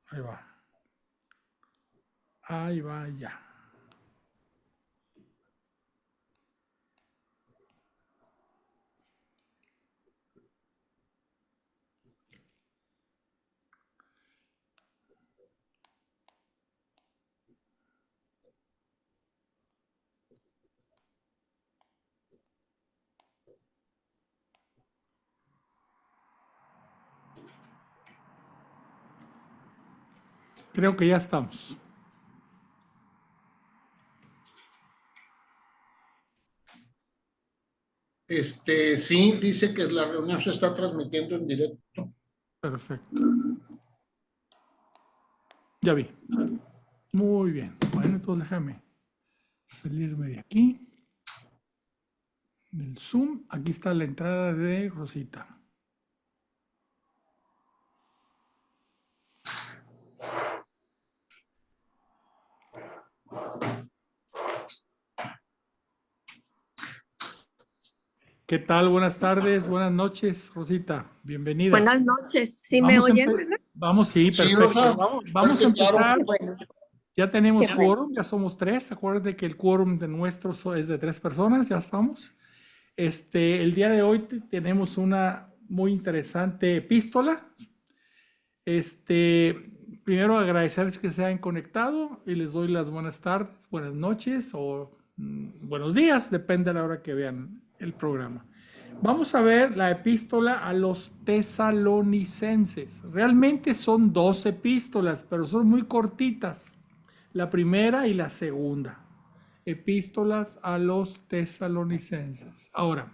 Ahí va. Ahí va ya. Creo que ya estamos. Sí, dice que la reunión se está transmitiendo en directo. Perfecto. Ya vi. Muy bien. Bueno, entonces déjame salirme de aquí. Del Zoom. Aquí está la entrada de Rosita. ¿Qué tal? Buenas tardes, buenas noches, Rosita. Bienvenida. Buenas noches. ¿Sí me oyen? Vamos, sí, Sí, perfecto. Rosa, Vamos a fuerte y claro. empezar. Bueno, Ya tenemos qué bueno. quórum, ya somos 3. Acuérdate que el quórum de nuestros es de 3 personas, ya estamos. El día de hoy tenemos una muy interesante epístola. Primero agradecerles que se hayan conectado y les doy las buenas tardes, buenas noches o buenos días, depende de la hora que vean el programa. Vamos a ver la epístola a los tesalonicenses. Realmente son 2 epístolas, pero son muy cortitas. La primera y la segunda. Epístolas a los tesalonicenses. Ahora,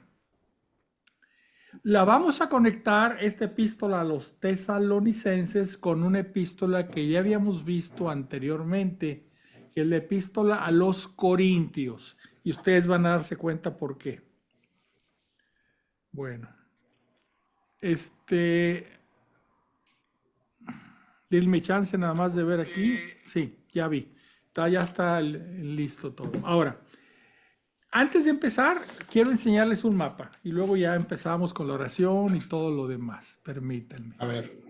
la vamos a conectar esta epístola a los tesalonicenses con una epístola que ya habíamos visto anteriormente, que es la epístola a los corintios. Y ustedes van a darse cuenta por qué. Bueno, denme chance nada más de ver aquí. Sí, ya vi. Ya está listo todo. Ahora, antes de empezar, quiero enseñarles un mapa y luego ya empezamos con la oración y todo lo demás. Permítanme. A ver.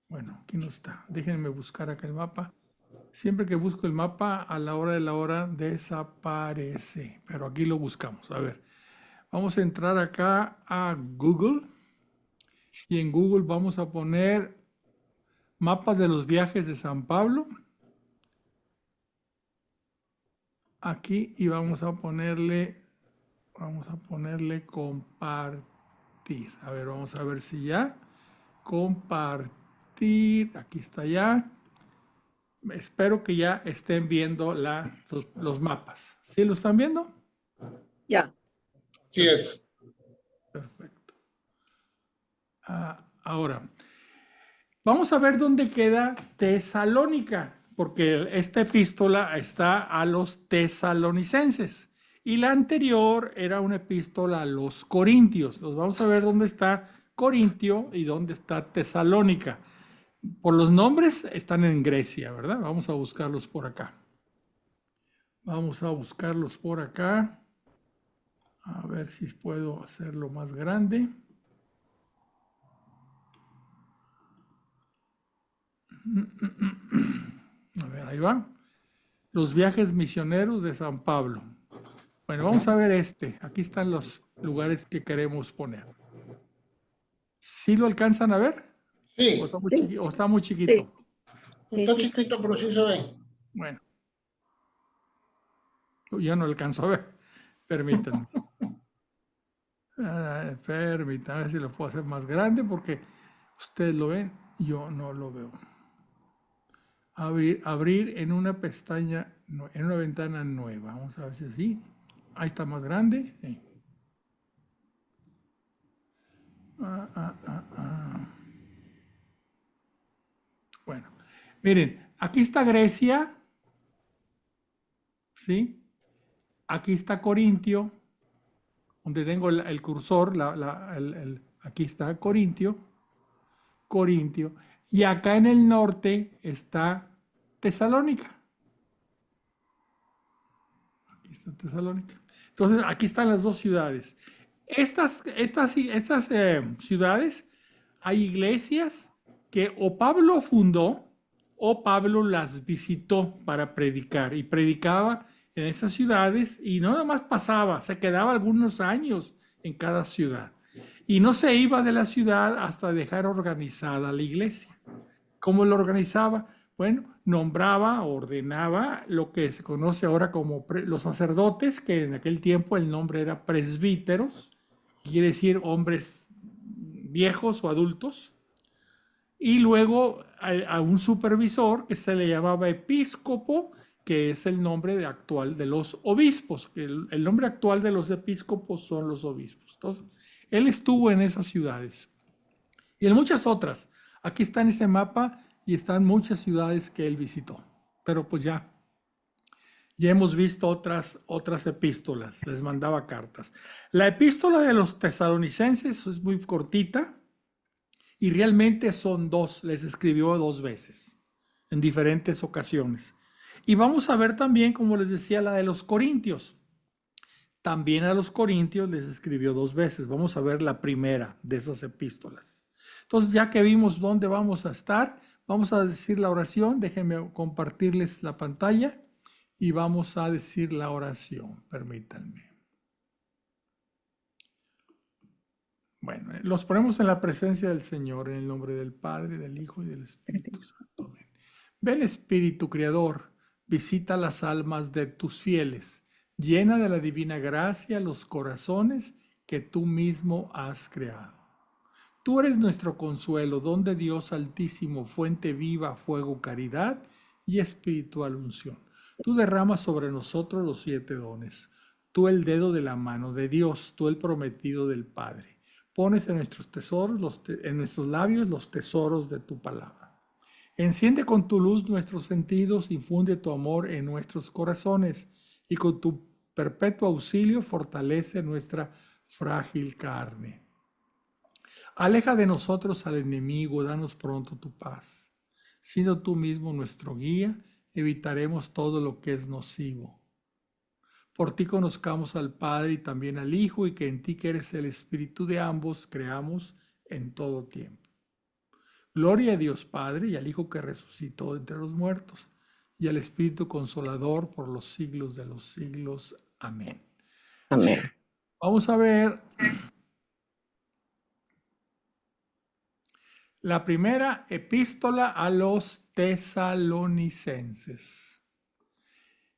Bueno, aquí no está. Déjenme buscar acá el mapa. Siempre que busco el mapa, a la hora de la hora desaparece. Pero aquí lo buscamos. A ver, vamos a entrar acá a Google. Y en Google vamos a poner mapas de los viajes de San Pablo. Aquí y vamos a ponerle compartir. A ver, vamos a ver si ya. Compartir. Aquí está ya. Espero que ya estén viendo los mapas. ¿Sí lo están viendo? Ya. Sí es. Perfecto. Ahora, vamos a ver dónde queda Tesalónica, porque esta epístola está a los tesalonicenses y la anterior era una epístola a los corintios. Nos vamos a ver dónde está Corintio y dónde está Tesalónica. Por los nombres están en Grecia, ¿verdad? Vamos a buscarlos por acá. Vamos a buscarlos por acá. A ver si puedo hacerlo más grande. A ver, ahí va. Los viajes misioneros de San Pablo. Bueno, vamos a ver Aquí están los lugares que queremos poner. ¿Sí lo alcanzan a ver? Sí. ¿O está muy chiquito? Está chiquito, pero sí se ve. Bueno, yo no alcanzo a ver. Permítanme. Permítanme, a ver si lo puedo hacer más grande porque ustedes lo ven, yo no lo veo. Abrir en una pestaña, en una ventana nueva. Vamos a ver si así. Ahí está más grande. Sí. Bueno, miren, aquí está Grecia, ¿sí? Aquí está Corintio, donde tengo el cursor, aquí está Corintio, y acá en el norte está Tesalónica. Aquí está Tesalónica. Entonces, aquí están las 2 ciudades. Estas ciudades, hay iglesias que o Pablo fundó o Pablo las visitó para predicar y predicaba en esas ciudades y no nada más pasaba, se quedaba algunos años en cada ciudad y no se iba de la ciudad hasta dejar organizada la iglesia. ¿Cómo lo organizaba? Bueno, nombraba, ordenaba lo que se conoce ahora como los sacerdotes, que en aquel tiempo el nombre era presbíteros, quiere decir hombres viejos o adultos, y luego a un supervisor que se le llamaba episcopo, que es el nombre actual de los obispos. El nombre actual de los episcopos son los obispos. Entonces, él estuvo en esas ciudades y en muchas otras. Aquí está en este mapa y están muchas ciudades que él visitó. Pero pues ya hemos visto otras epístolas, les mandaba cartas. La epístola de los tesalonicenses es muy cortita y realmente son dos, les escribió dos veces, en diferentes ocasiones. Y vamos a ver también, como les decía, la de los corintios. También a los corintios les escribió dos veces. Vamos a ver la primera de esas epístolas. Entonces, ya que vimos dónde vamos a estar, vamos a decir la oración. Déjenme compartirles la pantalla y vamos a decir la oración. Permítanme. Bueno, los ponemos en la presencia del Señor, en el nombre del Padre, del Hijo y del Espíritu Santo. Amén. Ven, Espíritu Creador, visita las almas de tus fieles, llena de la divina gracia los corazones que tú mismo has creado. Tú eres nuestro consuelo, don de Dios altísimo, fuente viva, fuego, caridad y espiritual unción. Tú derramas sobre nosotros los 7 dones. Tú el dedo de la mano de Dios, tú el prometido del Padre. Pones en nuestros tesoros, en nuestros labios los tesoros de tu palabra. Enciende con tu luz nuestros sentidos, infunde tu amor en nuestros corazones y con tu perpetuo auxilio fortalece nuestra frágil carne. Aleja de nosotros al enemigo, danos pronto tu paz. Siendo tú mismo nuestro guía, evitaremos todo lo que es nocivo. Por ti conozcamos al Padre y también al Hijo, y que en ti, que eres el Espíritu de ambos, creamos en todo tiempo. Gloria a Dios Padre y al Hijo que resucitó entre los muertos, y al Espíritu Consolador por los siglos de los siglos. Amén. Amén. Vamos a ver la primera epístola a los tesalonicenses.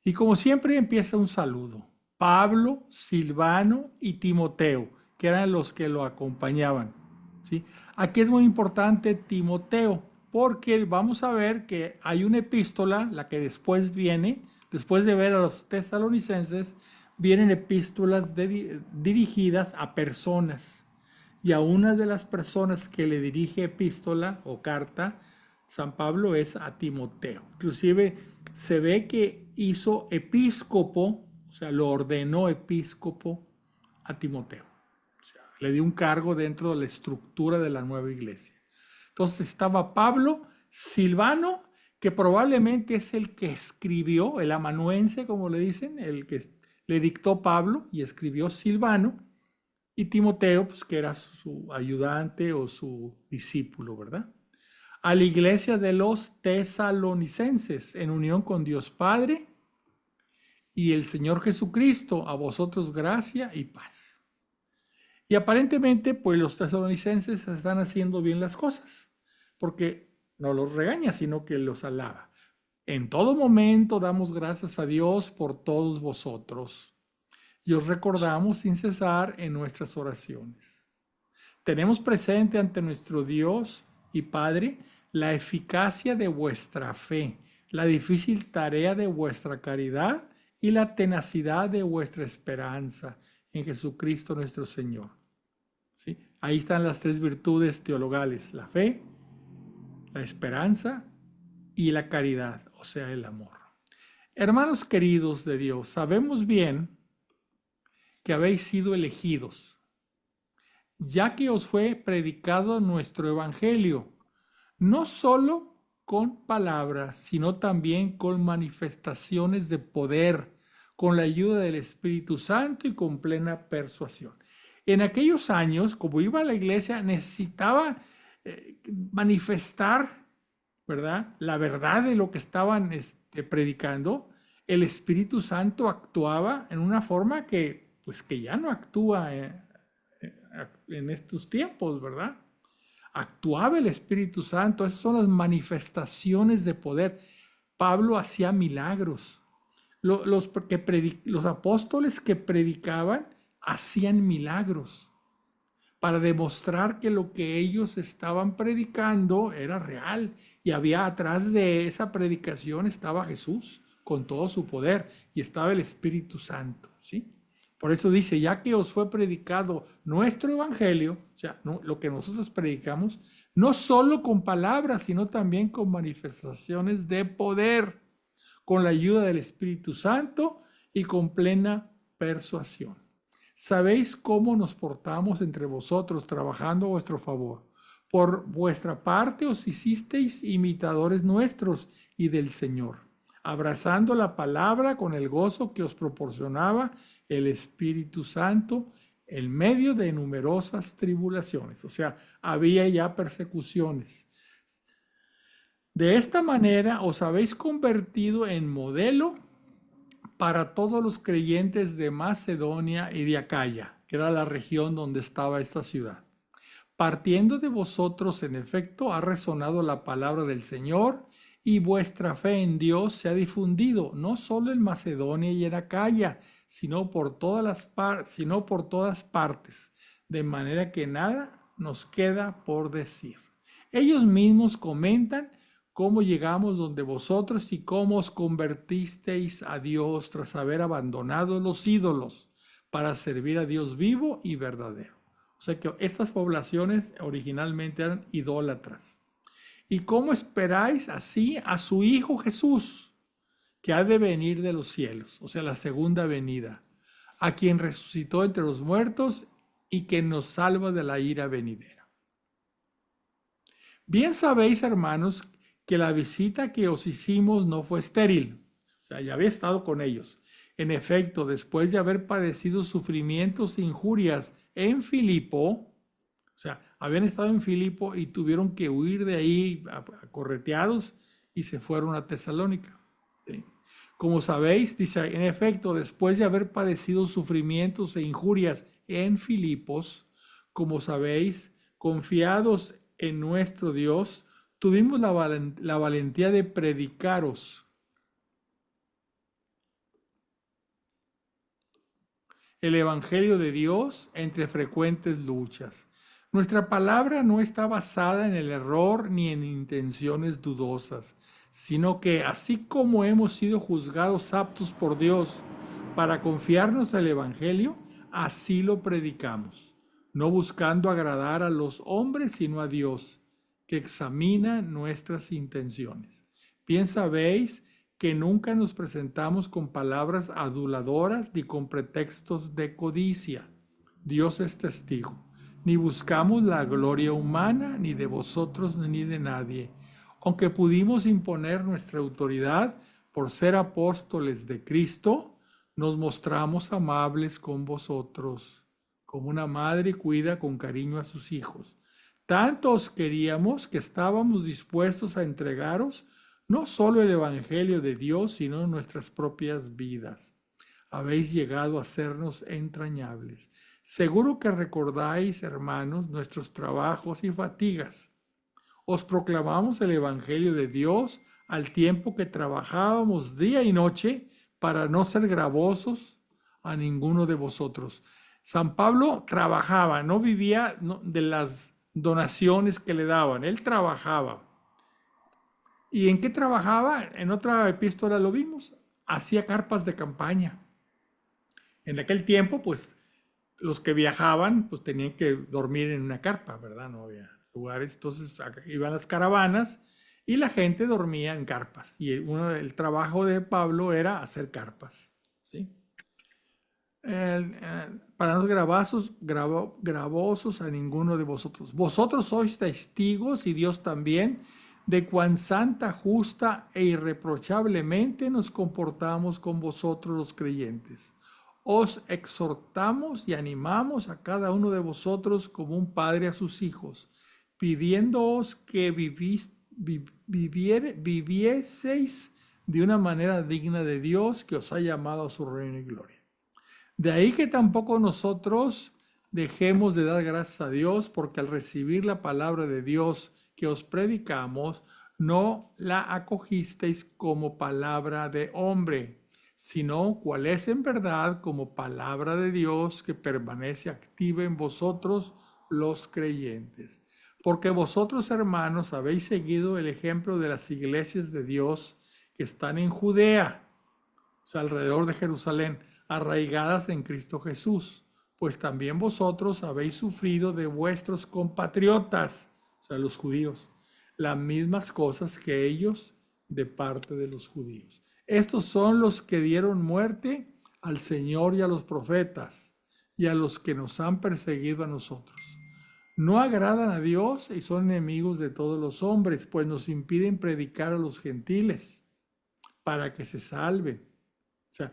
Y como siempre empieza un saludo. Pablo, Silvano y Timoteo, que eran los que lo acompañaban. ¿Sí? Aquí es muy importante Timoteo, porque vamos a ver que hay una epístola, la que después viene, después de ver a los tesalonicenses, vienen epístolas dirigidas a personas. Y a una de las personas que le dirige epístola o carta, San Pablo, es a Timoteo. Inclusive se ve que hizo episcopo, o sea, lo ordenó episcopo a Timoteo. O sea, le dio un cargo dentro de la estructura de la nueva iglesia. Entonces estaba Pablo, Silvano, que probablemente es el que escribió, el amanuense, como le dicen, el que le dictó Pablo y escribió Silvano, y Timoteo, pues que era su ayudante o su discípulo, ¿verdad? A la iglesia de los tesalonicenses, en unión con Dios Padre y el Señor Jesucristo, a vosotros gracia y paz. Y aparentemente, pues los tesalonicenses están haciendo bien las cosas, porque no los regaña, sino que los alaba. En todo momento damos gracias a Dios por todos vosotros, y os recordamos sin cesar en nuestras oraciones. Tenemos presente ante nuestro Dios y Padre la eficacia de vuestra fe, la difícil tarea de vuestra caridad y la tenacidad de vuestra esperanza en Jesucristo nuestro Señor. ¿Sí? Ahí están las 3 virtudes teologales: la fe, la esperanza y la caridad, o sea, el amor. Hermanos queridos de Dios, sabemos bien que habéis sido elegidos, ya que os fue predicado nuestro evangelio, no solo con palabras, sino también con manifestaciones de poder, con la ayuda del Espíritu Santo y con plena persuasión. En aquellos años, como iba a la iglesia, necesitaba manifestar, ¿verdad?, la verdad de lo que estaban predicando. El Espíritu Santo actuaba en una forma que, pues, que ya no actúa en estos tiempos, ¿verdad? Actuaba el Espíritu Santo. Esas son las manifestaciones de poder. Pablo hacía milagros. Los apóstoles que predicaban hacían milagros para demostrar que lo que ellos estaban predicando era real, y había atrás de esa predicación estaba Jesús con todo su poder, y estaba el Espíritu Santo, ¿sí? Por eso dice, ya que os fue predicado nuestro evangelio, o sea, lo que nosotros predicamos, no solo con palabras, sino también con manifestaciones de poder, con la ayuda del Espíritu Santo y con plena persuasión. Sabéis cómo nos portamos entre vosotros, trabajando a vuestro favor. Por vuestra parte os hicisteis imitadores nuestros y del Señor, abrazando la palabra con el gozo que os proporcionaba el Espíritu Santo en medio de numerosas tribulaciones. O sea, había ya persecuciones. De esta manera os habéis convertido en modelo para todos los creyentes de Macedonia y de Acaya, que era la región donde estaba esta ciudad. Partiendo de vosotros, en efecto, ha resonado la palabra del Señor, y vuestra fe en Dios se ha difundido, no solo en Macedonia y en Acaya, sino por todas partes, de manera que nada nos queda por decir. Ellos mismos comentan cómo llegamos donde vosotros y cómo os convertisteis a Dios tras haber abandonado los ídolos para servir a Dios vivo y verdadero. O sea que estas poblaciones originalmente eran idólatras. ¿Y cómo esperáis así a su Hijo Jesús, que ha de venir de los cielos? O sea, la segunda venida, a quien resucitó entre los muertos y que nos salva de la ira venidera. Bien sabéis, hermanos, que la visita que os hicimos no fue estéril. O sea, ya había estado con ellos. En efecto, después de haber padecido sufrimientos e injurias en Filipo, o sea, habían estado en Filipo y tuvieron que huir de ahí correteados y se fueron a Tesalónica. ¿Sí? Como sabéis, dice, en efecto, después de haber padecido sufrimientos e injurias en Filipos, como sabéis, confiados en nuestro Dios, tuvimos la valentía de predicaros el Evangelio de Dios entre frecuentes luchas. Nuestra palabra no está basada en el error ni en intenciones dudosas, sino que así como hemos sido juzgados aptos por Dios para confiarnos al Evangelio, así lo predicamos, no buscando agradar a los hombres, sino a Dios, que examina nuestras intenciones. Bien sabéis que nunca nos presentamos con palabras aduladoras ni con pretextos de codicia. Dios es testigo. Ni buscamos la gloria humana, ni de vosotros, ni de nadie. Aunque pudimos imponer nuestra autoridad por ser apóstoles de Cristo, nos mostramos amables con vosotros, como una madre cuida con cariño a sus hijos. Tanto os queríamos que estábamos dispuestos a entregaros no solo el Evangelio de Dios, sino nuestras propias vidas. Habéis llegado a sernos entrañables. Seguro que recordáis, hermanos, nuestros trabajos y fatigas. Os proclamamos el Evangelio de Dios al tiempo que trabajábamos día y noche para no ser gravosos a ninguno de vosotros. San Pablo trabajaba, no vivía de las donaciones que le daban, él trabajaba. ¿Y en qué trabajaba? En otra epístola lo vimos, hacía carpas de campaña. En aquel tiempo, pues, los que viajaban, pues tenían que dormir en una carpa, ¿verdad? No había lugares, entonces iban las caravanas y la gente dormía en carpas. Y el trabajo de Pablo era hacer carpas, ¿sí? Para no gravosos a ninguno de vosotros. Vosotros sois testigos, y Dios también, de cuán santa, justa e irreprochablemente nos comportamos con vosotros los creyentes. os exhortamos y animamos a cada uno de vosotros como un padre a sus hijos, pidiéndoos que vivieseis de una manera digna de Dios que os ha llamado a su reino y gloria. De ahí que tampoco nosotros dejemos de dar gracias a Dios, porque al recibir la palabra de Dios que os predicamos, no la acogisteis como palabra de hombre, sino cual es en verdad como palabra de Dios que permanece activa en vosotros los creyentes. Porque vosotros, hermanos, habéis seguido el ejemplo de las iglesias de Dios que están en Judea, o sea, alrededor de Jerusalén, arraigadas en Cristo Jesús, pues también vosotros habéis sufrido de vuestros compatriotas, o sea, los judíos, las mismas cosas que ellos de parte de los judíos. Estos son los que dieron muerte al Señor y a los profetas, y a los que nos han perseguido a nosotros. No agradan a Dios y son enemigos de todos los hombres, pues nos impiden predicar a los gentiles para que se salven. O sea,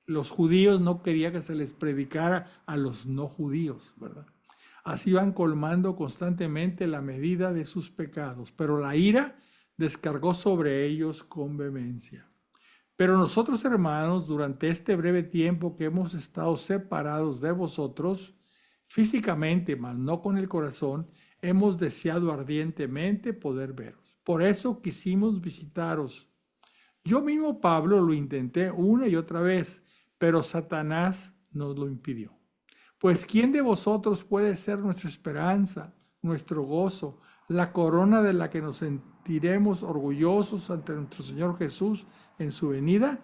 los judíos no querían que se les predicara a los no judíos, ¿verdad? Así van colmando constantemente la medida de sus pecados, pero la ira descargó sobre ellos con vehemencia. Pero nosotros, hermanos, durante este breve tiempo que hemos estado separados de vosotros, físicamente, mas no con el corazón, hemos deseado ardientemente poder veros. Por eso quisimos visitaros. Yo mismo, Pablo, lo intenté una y otra vez, pero Satanás nos lo impidió. Pues ¿quién de vosotros puede ser nuestra esperanza, nuestro gozo, la corona de la que nos sentiremos orgullosos ante nuestro Señor Jesús en su venida?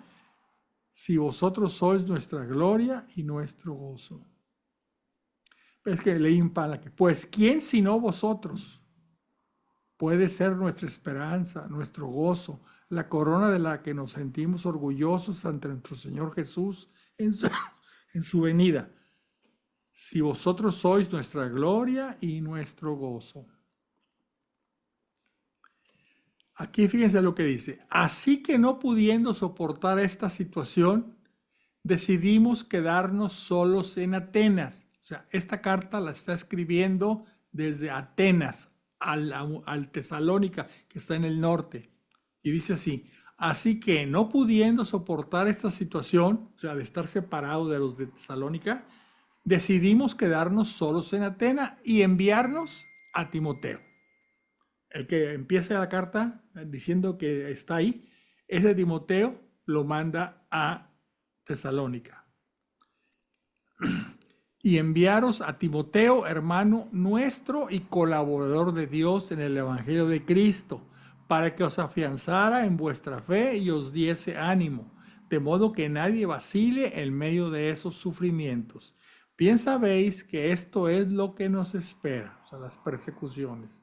Si vosotros sois nuestra gloria y nuestro gozo. Es que leí en Pala que, pues ¿quién sino vosotros puede ser nuestra esperanza, nuestro gozo, la corona de la que nos sentimos orgullosos ante nuestro Señor Jesús en su venida? Si vosotros sois nuestra gloria y nuestro gozo. Aquí fíjense lo que dice. Así que no pudiendo soportar esta situación, decidimos quedarnos solos en Atenas. O sea, esta carta la está escribiendo desde Atenas al Tesalónica, que está en el norte. Y dice así, así que no pudiendo soportar esta situación, o sea, de estar separado de los de Tesalónica, decidimos quedarnos solos en Atenas y enviarnos a Timoteo. El que empieza la carta diciendo que está ahí, ese Timoteo lo manda a Tesalónica. Y enviaros a Timoteo, hermano nuestro y colaborador de Dios en el Evangelio de Cristo, para que os afianzara en vuestra fe y os diese ánimo, de modo que nadie vacile en medio de esos sufrimientos. Bien sabéis que esto es lo que nos espera, o sea, las persecuciones.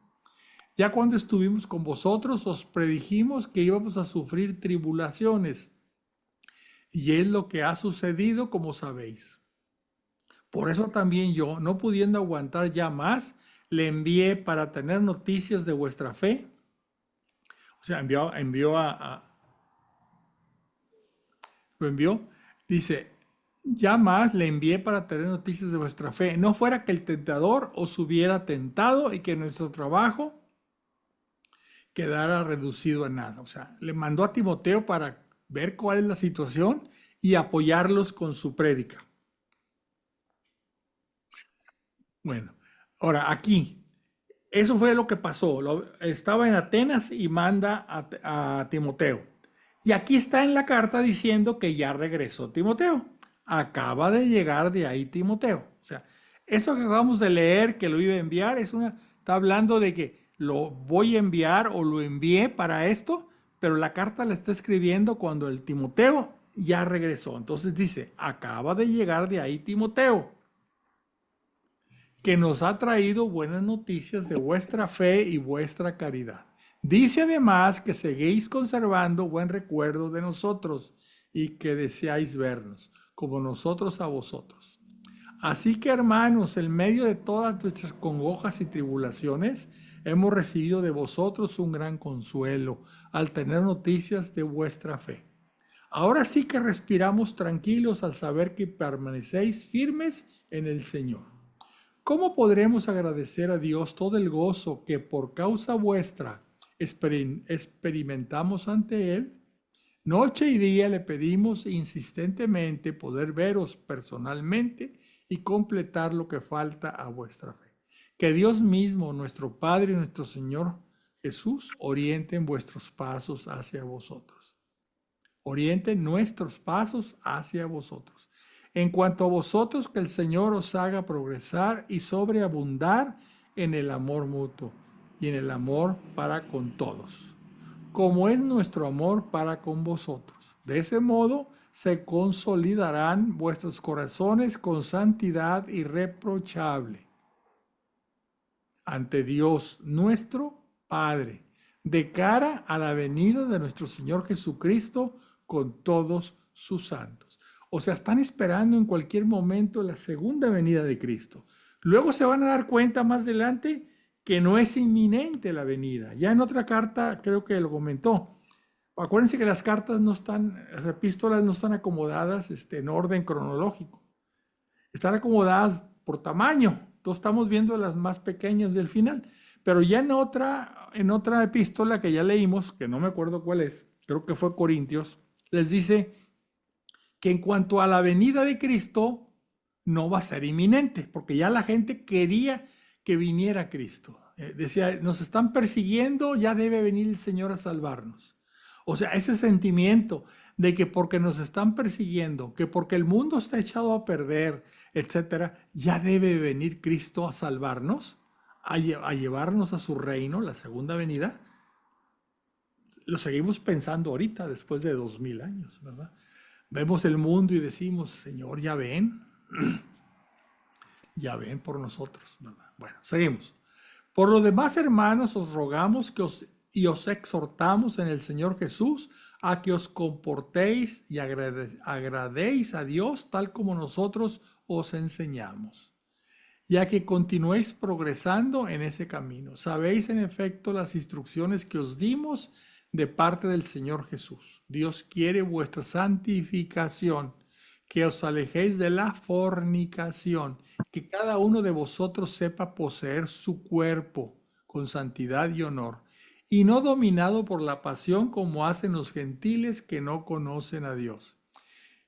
Ya cuando estuvimos con vosotros os predijimos que íbamos a sufrir tribulaciones, y es lo que ha sucedido, como sabéis. Por eso también yo, no pudiendo aguantar ya más, le envié para tener noticias de vuestra fe. O sea, lo envió, dice, ya más le envié para tener noticias de vuestra fe. No fuera que el tentador os hubiera tentado y que nuestro trabajo quedara reducido a nada. O sea, le mandó a Timoteo para ver cuál es la situación y apoyarlos con su prédica. Bueno, ahora aquí, eso fue lo que pasó. Estaba en Atenas y manda a Timoteo. Y aquí está en la carta diciendo que ya regresó Timoteo. Acaba de llegar de ahí Timoteo. O sea, eso que acabamos de leer, que lo iba a enviar, está hablando de que lo voy a enviar o lo envié para esto, pero la carta la está escribiendo cuando el Timoteo ya regresó. Entonces dice, acaba de llegar de ahí Timoteo, que nos ha traído buenas noticias de vuestra fe y vuestra caridad. Dice además que seguís conservando buen recuerdo de nosotros y que deseáis vernos, como nosotros a vosotros. Así que, hermanos, en medio de todas nuestras congojas y tribulaciones, hemos recibido de vosotros un gran consuelo al tener noticias de vuestra fe. Ahora sí que respiramos tranquilos al saber que permanecéis firmes en el Señor. ¿Cómo podremos agradecer a Dios todo el gozo que por causa vuestra experimentamos ante Él? Noche y día le pedimos insistentemente poder veros personalmente y completar lo que falta a vuestra fe. Que Dios mismo, nuestro Padre y nuestro Señor Jesús, orienten vuestros pasos hacia vosotros. Orienten nuestros pasos hacia vosotros. En cuanto a vosotros, que el Señor os haga progresar y sobreabundar en el amor mutuo y en el amor para con todos, como es nuestro amor para con vosotros. De ese modo se consolidarán vuestros corazones con santidad irreprochable ante Dios nuestro Padre, de cara a la venida de nuestro Señor Jesucristo con todos sus santos. O sea, están esperando en cualquier momento la segunda venida de Cristo. Luego se van a dar cuenta más adelante que no es inminente la venida. Ya en otra carta creo que lo comentó. Acuérdense que las cartas no están, las epístolas no están acomodadas en orden cronológico. Están acomodadas por tamaño. Entonces estamos viendo las más pequeñas del final. Pero ya en otra epístola que ya leímos, que no me acuerdo cuál es, creo que fue Corintios, les dice que en cuanto a la venida de Cristo, no va a ser inminente, porque ya la gente quería que viniera Cristo. Decía, nos están persiguiendo, ya debe venir el Señor a salvarnos. O sea, ese sentimiento de que porque nos están persiguiendo, que porque el mundo está echado a perder, etcétera, ya debe venir Cristo a salvarnos, a llevarnos a su reino, la segunda venida. Lo seguimos pensando ahorita, después de 2000 años, ¿verdad? Vemos el mundo y decimos, Señor, ya ven por nosotros, ¿verdad? Bueno, seguimos. Por lo demás, hermanos, os rogamos y os exhortamos en el Señor Jesús a que os comportéis y agradéis a Dios tal como nosotros os enseñamos, ya que continuéis progresando en ese camino. Sabéis en efecto las instrucciones que os dimos de parte del Señor Jesús. Dios quiere vuestra santificación, que os alejéis de la fornicación, que cada uno de vosotros sepa poseer su cuerpo con santidad y honor, y no dominado por la pasión como hacen los gentiles que no conocen a Dios.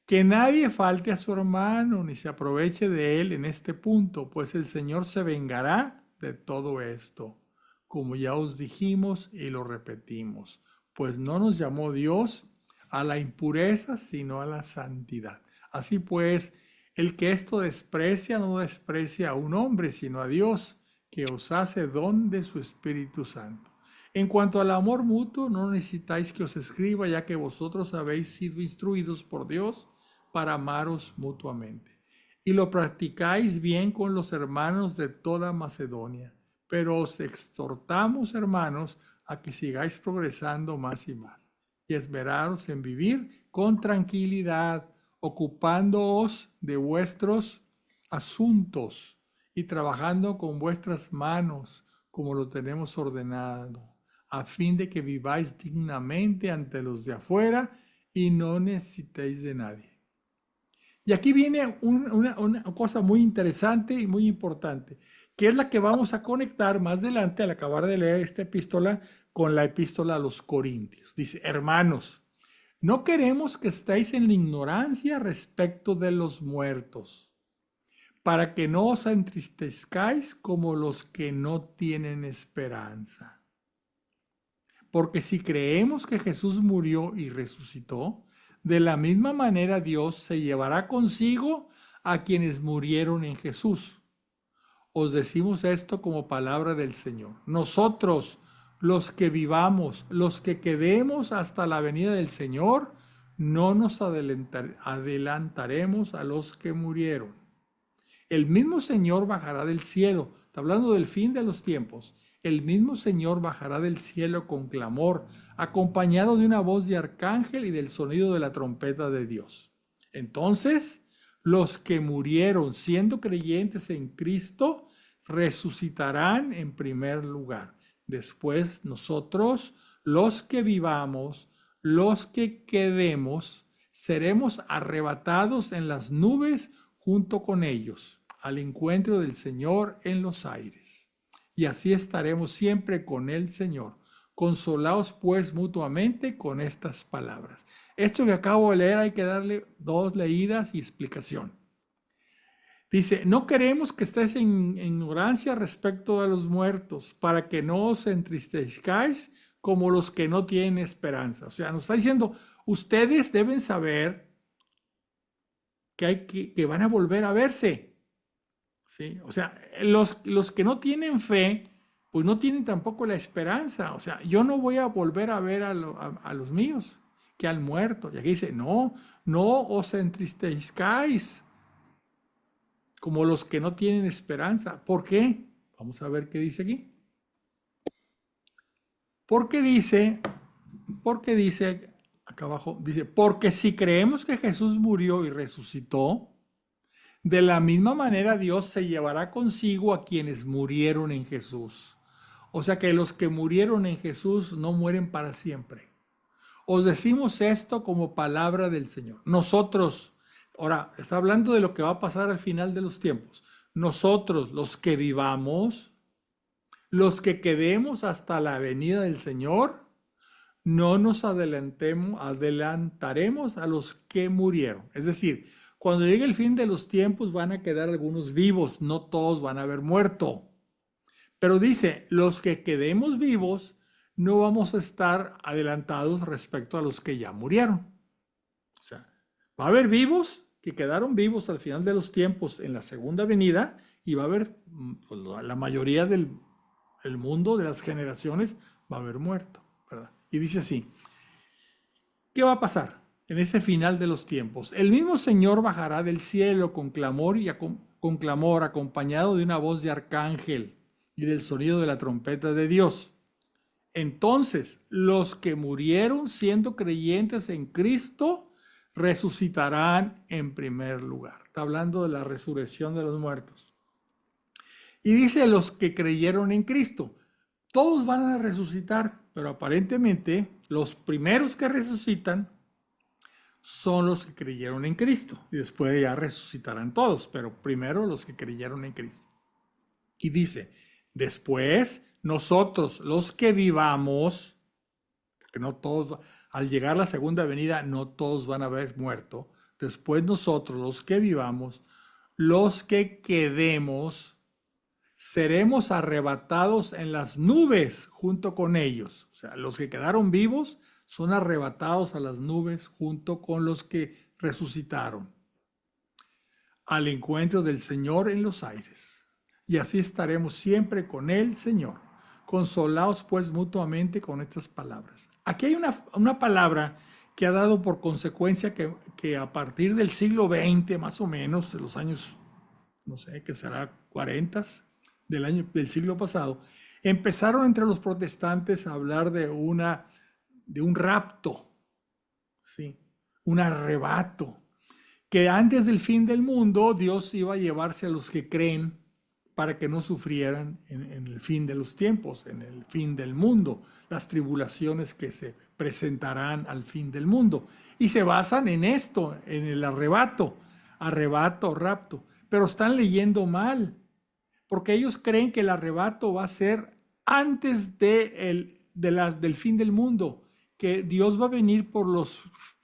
Que nadie falte a su hermano ni se aproveche de él en este punto, pues el Señor se vengará de todo esto, como ya os dijimos y lo repetimos, pues no nos llamó Dios a la impureza, sino a la santidad. Así pues, el que esto desprecia no desprecia a un hombre, sino a Dios, que os hace don de su Espíritu Santo. En cuanto al amor mutuo, no necesitáis que os escriba, ya que vosotros habéis sido instruidos por Dios para amaros mutuamente. Y lo practicáis bien con los hermanos de toda Macedonia. Pero os exhortamos, hermanos, a que sigáis progresando más y más, y esmeraros en vivir con tranquilidad, ocupándoos de vuestros asuntos y trabajando con vuestras manos, como lo tenemos ordenado, a fin de que viváis dignamente ante los de afuera y no necesitéis de nadie. Y aquí viene una cosa muy interesante y muy importante, que es la que vamos a conectar más adelante al acabar de leer esta epístola con la epístola a los Corintios. Dice, hermanos, no queremos que estéis en la ignorancia respecto de los muertos, para que no os entristezcáis como los que no tienen esperanza. Porque si creemos que Jesús murió y resucitó, de la misma manera Dios se llevará consigo a quienes murieron en Jesús. Os decimos esto como palabra del Señor. Nosotros, los que vivamos, los que quedemos hasta la venida del Señor, no nos adelantaremos a los que murieron. El mismo Señor bajará del cielo. Está hablando del fin de los tiempos. El mismo Señor bajará del cielo con clamor, acompañado de una voz de arcángel y del sonido de la trompeta de Dios. Entonces, los que murieron siendo creyentes en Cristo resucitarán en primer lugar. Después nosotros, los que vivamos, los que quedemos, seremos arrebatados en las nubes junto con ellos, al encuentro del Señor en los aires. Y así estaremos siempre con el Señor. Consolaos pues mutuamente con estas palabras. Esto que acabo de leer hay que darle 2 leídas y explicación. Dice, no queremos que estés en ignorancia respecto a los muertos, para que no os entristezcáis como los que no tienen esperanza. O sea, nos está diciendo, ustedes deben saber que van a volver a verse. ¿Sí? O sea, los que no tienen fe, pues no tienen tampoco la esperanza. O sea, yo no voy a volver a ver a los míos que al muerto. Y aquí dice, no os entristezcáis como los que no tienen esperanza. ¿Por qué? Vamos a ver qué dice aquí. Porque dice acá abajo, dice, porque si creemos que Jesús murió y resucitó, de la misma manera Dios se llevará consigo a quienes murieron en Jesús. O sea que los que murieron en Jesús no mueren para siempre. Os decimos esto como palabra del Señor. Nosotros, ahora está hablando de lo que va a pasar al final de los tiempos. Nosotros, los que vivamos, los que quedemos hasta la venida del Señor, no nos adelantaremos a los que murieron. Es decir, cuando llegue el fin de los tiempos van a quedar algunos vivos, no todos van a haber muerto. Pero dice, los que quedemos vivos no vamos a estar adelantados respecto a los que ya murieron. O sea, va a haber vivos que quedaron vivos al final de los tiempos en la segunda venida y va a haber, pues, la mayoría del mundo, de las generaciones, va a haber muerto, ¿verdad? Y dice así, ¿qué va a pasar en ese final de los tiempos? El mismo Señor bajará del cielo con clamor acompañado de una voz de arcángel y del sonido de la trompeta de Dios. Entonces, los que murieron siendo creyentes en Cristo resucitarán en primer lugar. Está hablando de la resurrección de los muertos. Y dice los que creyeron en Cristo. Todos van a resucitar, pero aparentemente los primeros que resucitan son los que creyeron en Cristo. Y después ya resucitarán todos, pero primero los que creyeron en Cristo. Y dice, después nosotros, los que vivamos, que no todos, al llegar la segunda venida, no todos van a haber muerto. Después nosotros, los que vivamos, los que quedemos, seremos arrebatados en las nubes junto con ellos. O sea, los que quedaron vivos son arrebatados a las nubes junto con los que resucitaron al encuentro del Señor en los aires. Y así estaremos siempre con el Señor. Consolaos pues mutuamente con estas palabras. Aquí hay una palabra que ha dado por consecuencia que a partir del siglo XX, más o menos, de los años, no sé, que será 40 del siglo pasado, empezaron entre los protestantes a hablar de un rapto, ¿sí? Un arrebato, que antes del fin del mundo Dios iba a llevarse a los que creen para que no sufrieran en el fin de los tiempos, en el fin del mundo, las tribulaciones que se presentarán al fin del mundo. Y se basan en esto, en el arrebato, rapto, pero están leyendo mal, porque ellos creen que el arrebato va a ser antes del fin del mundo, que Dios va a venir por los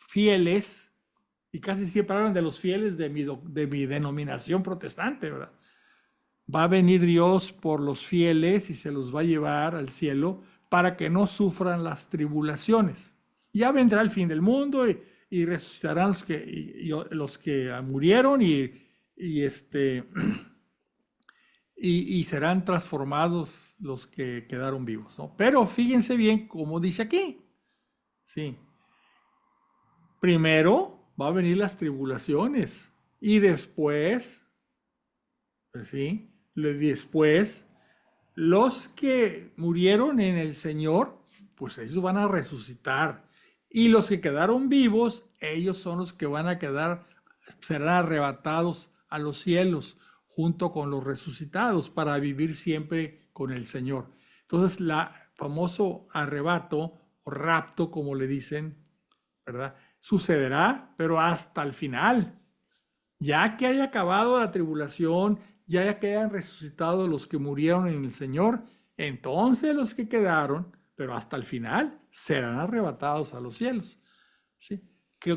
fieles, y casi siempre hablan de los fieles de mi denominación protestante, ¿verdad? Va a venir Dios por los fieles y se los va a llevar al cielo para que no sufran las tribulaciones. Ya vendrá el fin del mundo y resucitarán los que murieron y serán transformados los que quedaron vivos, ¿no? Pero fíjense bien cómo dice aquí. Sí. Primero va a venir las tribulaciones y después, ¿sí? Después, los que murieron en el Señor, pues ellos van a resucitar. Y los que quedaron vivos, ellos son los que van a serán arrebatados a los cielos junto con los resucitados para vivir siempre con el Señor. Entonces, famoso arrebato o rapto, como le dicen, ¿verdad? sucederá, pero hasta el final. Ya que haya acabado la tribulación, ya que hayan resucitado los que murieron en el Señor, entonces los que quedaron, pero hasta el final, serán arrebatados a los cielos. ¿Sí?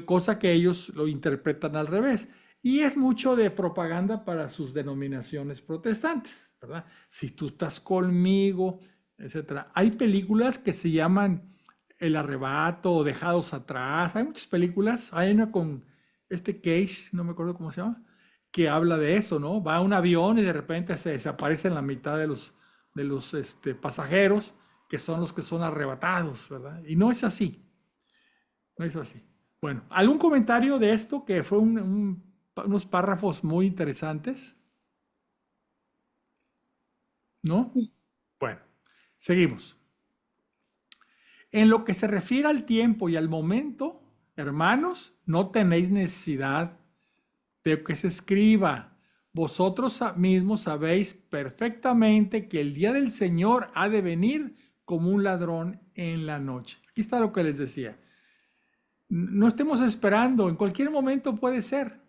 Cosa que ellos lo interpretan al revés. Y es mucho de propaganda para sus denominaciones protestantes, ¿verdad? Si tú estás conmigo, etcétera. Hay películas que se llaman El Arrebato o Dejados Atrás. Hay muchas películas. Hay una con Cage, no me acuerdo cómo se llama, que habla de eso, ¿no? Va a un avión y de repente se desaparece en la mitad de los pasajeros, que son los que son arrebatados, ¿verdad? Y no es así. No es así. Bueno, ¿algún comentario de esto que fue unos párrafos muy interesantes? ¿No? Bueno, seguimos. En lo que se refiere al tiempo y al momento, hermanos, no tenéis necesidad de que se escriba. Vosotros mismos sabéis perfectamente que el día del Señor ha de venir como un ladrón en la noche. Aquí está lo que les decía. No estemos esperando, en cualquier momento puede ser,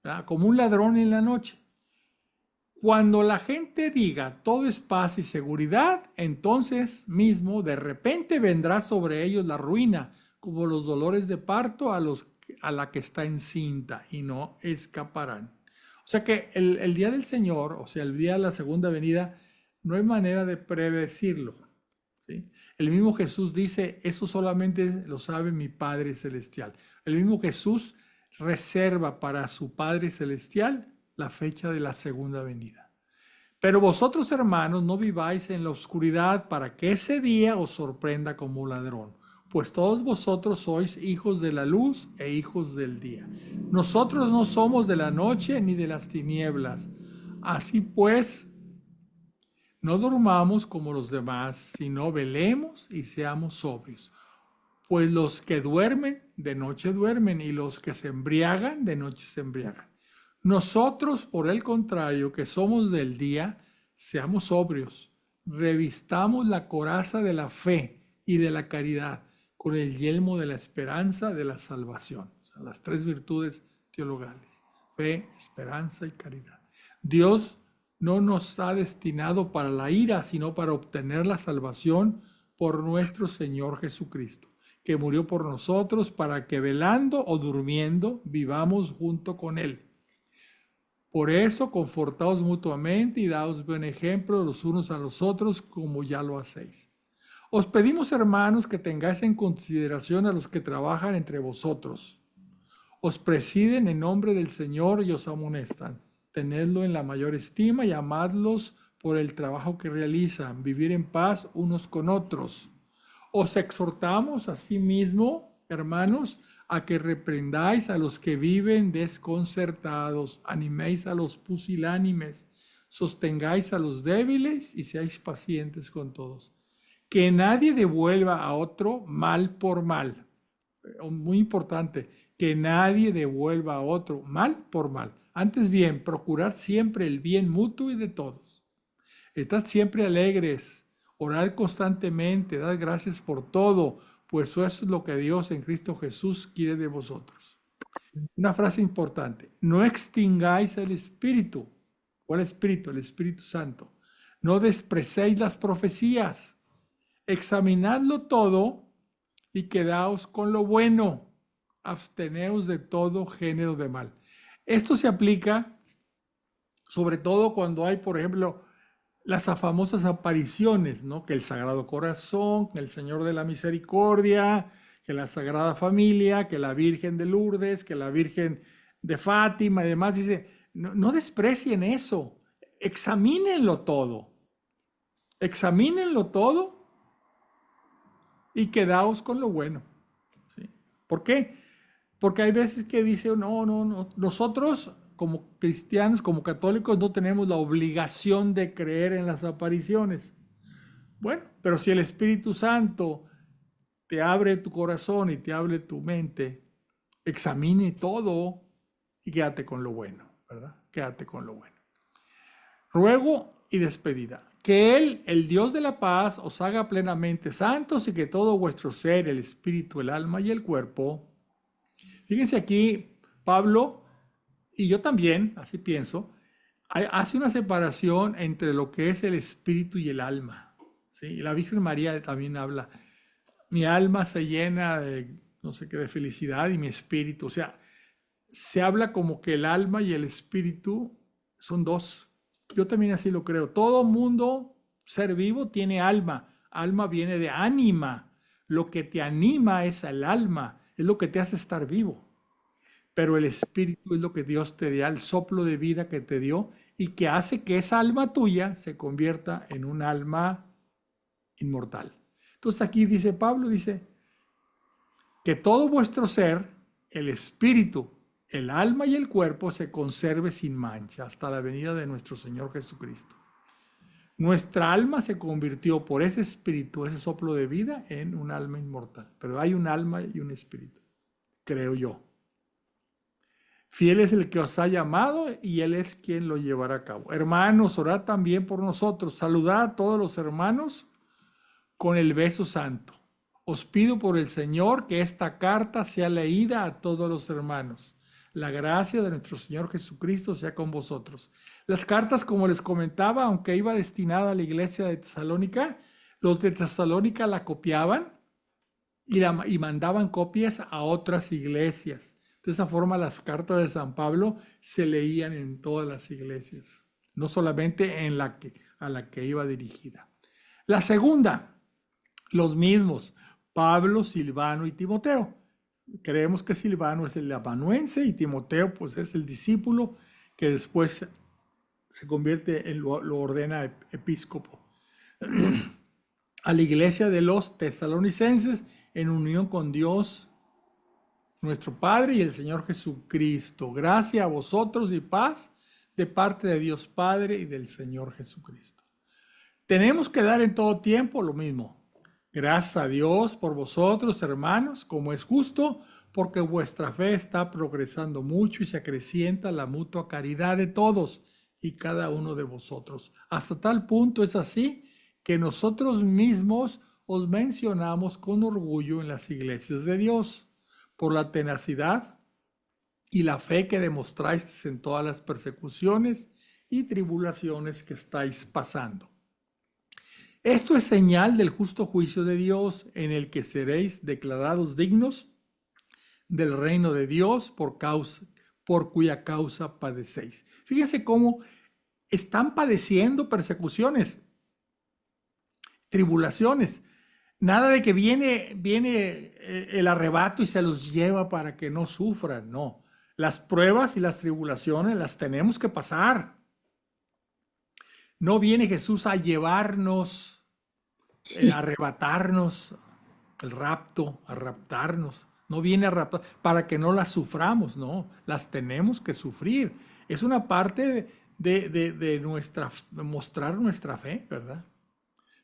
¿verdad? Como un ladrón en la noche. Cuando la gente diga todo es paz y seguridad, entonces mismo de repente vendrá sobre ellos la ruina, como los dolores de parto a la que está encinta, y no escaparán. O sea que el día del Señor, o sea, el día de la segunda venida, no hay manera de predecirlo, ¿sí? El mismo Jesús dice, eso solamente lo sabe mi Padre Celestial. El mismo Jesús reserva para su Padre Celestial la fecha de la segunda venida. Pero vosotros, hermanos, no viváis en la oscuridad para que ese día os sorprenda como ladrón, pues todos vosotros sois hijos de la luz e hijos del día. Nosotros no somos de la noche ni de las tinieblas. Así pues, no durmamos como los demás, sino velemos y seamos sobrios. Pues los que duermen, de noche duermen, y los que se embriagan, de noche se embriagan. Nosotros, por el contrario, que somos del día, seamos sobrios, revistamos la coraza de la fe y de la caridad, con el yelmo de la esperanza de la salvación. O sea, las tres virtudes teologales: fe, esperanza y caridad. Dios no nos ha destinado para la ira, sino para obtener la salvación por nuestro Señor Jesucristo, que murió por nosotros para que velando o durmiendo vivamos junto con Él. Por eso, confortaos mutuamente y daos buen ejemplo los unos a los otros, como ya lo hacéis. Os pedimos, hermanos, que tengáis en consideración a los que trabajan entre vosotros. Os presiden en nombre del Señor y os amonestan. Tenedlo en la mayor estima y amadlos por el trabajo que realizan, vivir en paz unos con otros. Os exhortamos asimismo, hermanos, a que reprendáis a los que viven desconcertados, animéis a los pusilánimes, sostengáis a los débiles y seáis pacientes con todos. Que nadie devuelva a otro mal por mal. Muy importante, que nadie devuelva a otro mal por mal. Antes bien, procurad siempre el bien mutuo y de todos. Estad siempre alegres, orad constantemente, dad gracias por todo, pues eso es lo que Dios en Cristo Jesús quiere de vosotros. Una frase importante: no extingáis el Espíritu. ¿Cuál Espíritu? El Espíritu Santo. No despreciéis las profecías. Examinadlo todo y quedaos con lo bueno. Absteneos de todo género de mal. Esto se aplica sobre todo cuando hay, por ejemplo, las famosas apariciones, ¿no? Que el Sagrado Corazón, que el Señor de la Misericordia, que la Sagrada Familia, que la Virgen de Lourdes, que la Virgen de Fátima y demás. Dice, no desprecien eso, examínenlo todo y quedaos con lo bueno, ¿sí? ¿Por qué? Porque hay veces que dice, no, nosotros como cristianos, como católicos, no tenemos la obligación de creer en las apariciones. Bueno, pero si el Espíritu Santo te abre tu corazón y te abre tu mente, examine todo y quédate con lo bueno, ¿verdad? Quédate con lo bueno. Ruego y despedida. Que Él, el Dios de la paz, os haga plenamente santos y que todo vuestro ser, el espíritu, el alma y el cuerpo, Fíjense aquí, Pablo, y yo también, así pienso, hace una separación entre lo que es el espíritu y el alma. ¿Sí? Y la Virgen María también habla, mi alma se llena de, no sé qué, de felicidad y mi espíritu. O sea, se habla como que el alma y el espíritu son dos. Yo también así lo creo. Todo mundo, ser vivo, tiene alma. Alma viene de ánima. Lo que te anima es el alma, es lo que te hace estar vivo. Pero el espíritu es lo que Dios te da, el soplo de vida que te dio y que hace que esa alma tuya se convierta en un alma inmortal. Entonces aquí dice Pablo, dice que todo vuestro ser, el espíritu, el alma y el cuerpo se conserve sin mancha hasta la venida de nuestro Señor Jesucristo. Nuestra alma se convirtió por ese espíritu, ese soplo de vida, en un alma inmortal. Pero hay un alma y un espíritu, creo yo. Fiel es el que os ha llamado y Él es quien lo llevará a cabo. Hermanos, orad también por nosotros. Saludad a todos los hermanos con el beso santo. Os pido por el Señor que esta carta sea leída a todos los hermanos. La gracia de nuestro Señor Jesucristo sea con vosotros. Las cartas, como les comentaba, aunque iba destinada a la iglesia de Tesalónica, los de Tesalónica la copiaban y mandaban copias a otras iglesias. De esa forma, las cartas de San Pablo se leían en todas las iglesias, no solamente en a la que iba dirigida. La segunda, los mismos, Pablo, Silvano y Timoteo. Creemos que Silvano es el amanuense y Timoteo pues es el discípulo que después se convierte en lo ordena episcopo. A la iglesia de los tesalonicenses en unión con Dios, nuestro Padre y el Señor Jesucristo. Gracia a vosotros y paz de parte de Dios Padre y del Señor Jesucristo. Tenemos que dar en todo tiempo lo mismo. Gracias a Dios por vosotros, hermanos, como es justo, porque vuestra fe está progresando mucho y se acrecienta la mutua caridad de todos y cada uno de vosotros. Hasta tal punto es así que nosotros mismos os mencionamos con orgullo en las iglesias de Dios, por la tenacidad y la fe que demostráis en todas las persecuciones y tribulaciones que estáis pasando. Esto es señal del justo juicio de Dios, en el que seréis declarados dignos del reino de Dios por cuya causa padecéis. Fíjense cómo están padeciendo persecuciones, tribulaciones. Nada de que viene el arrebato y se los lleva para que no sufran, no. Las pruebas y las tribulaciones las tenemos que pasar. No viene Jesús a llevarnos, a arrebatarnos, el rapto, a raptarnos. No viene a raptar para que no las suframos, no. Las tenemos que sufrir. Es una parte de mostrar nuestra fe, ¿verdad?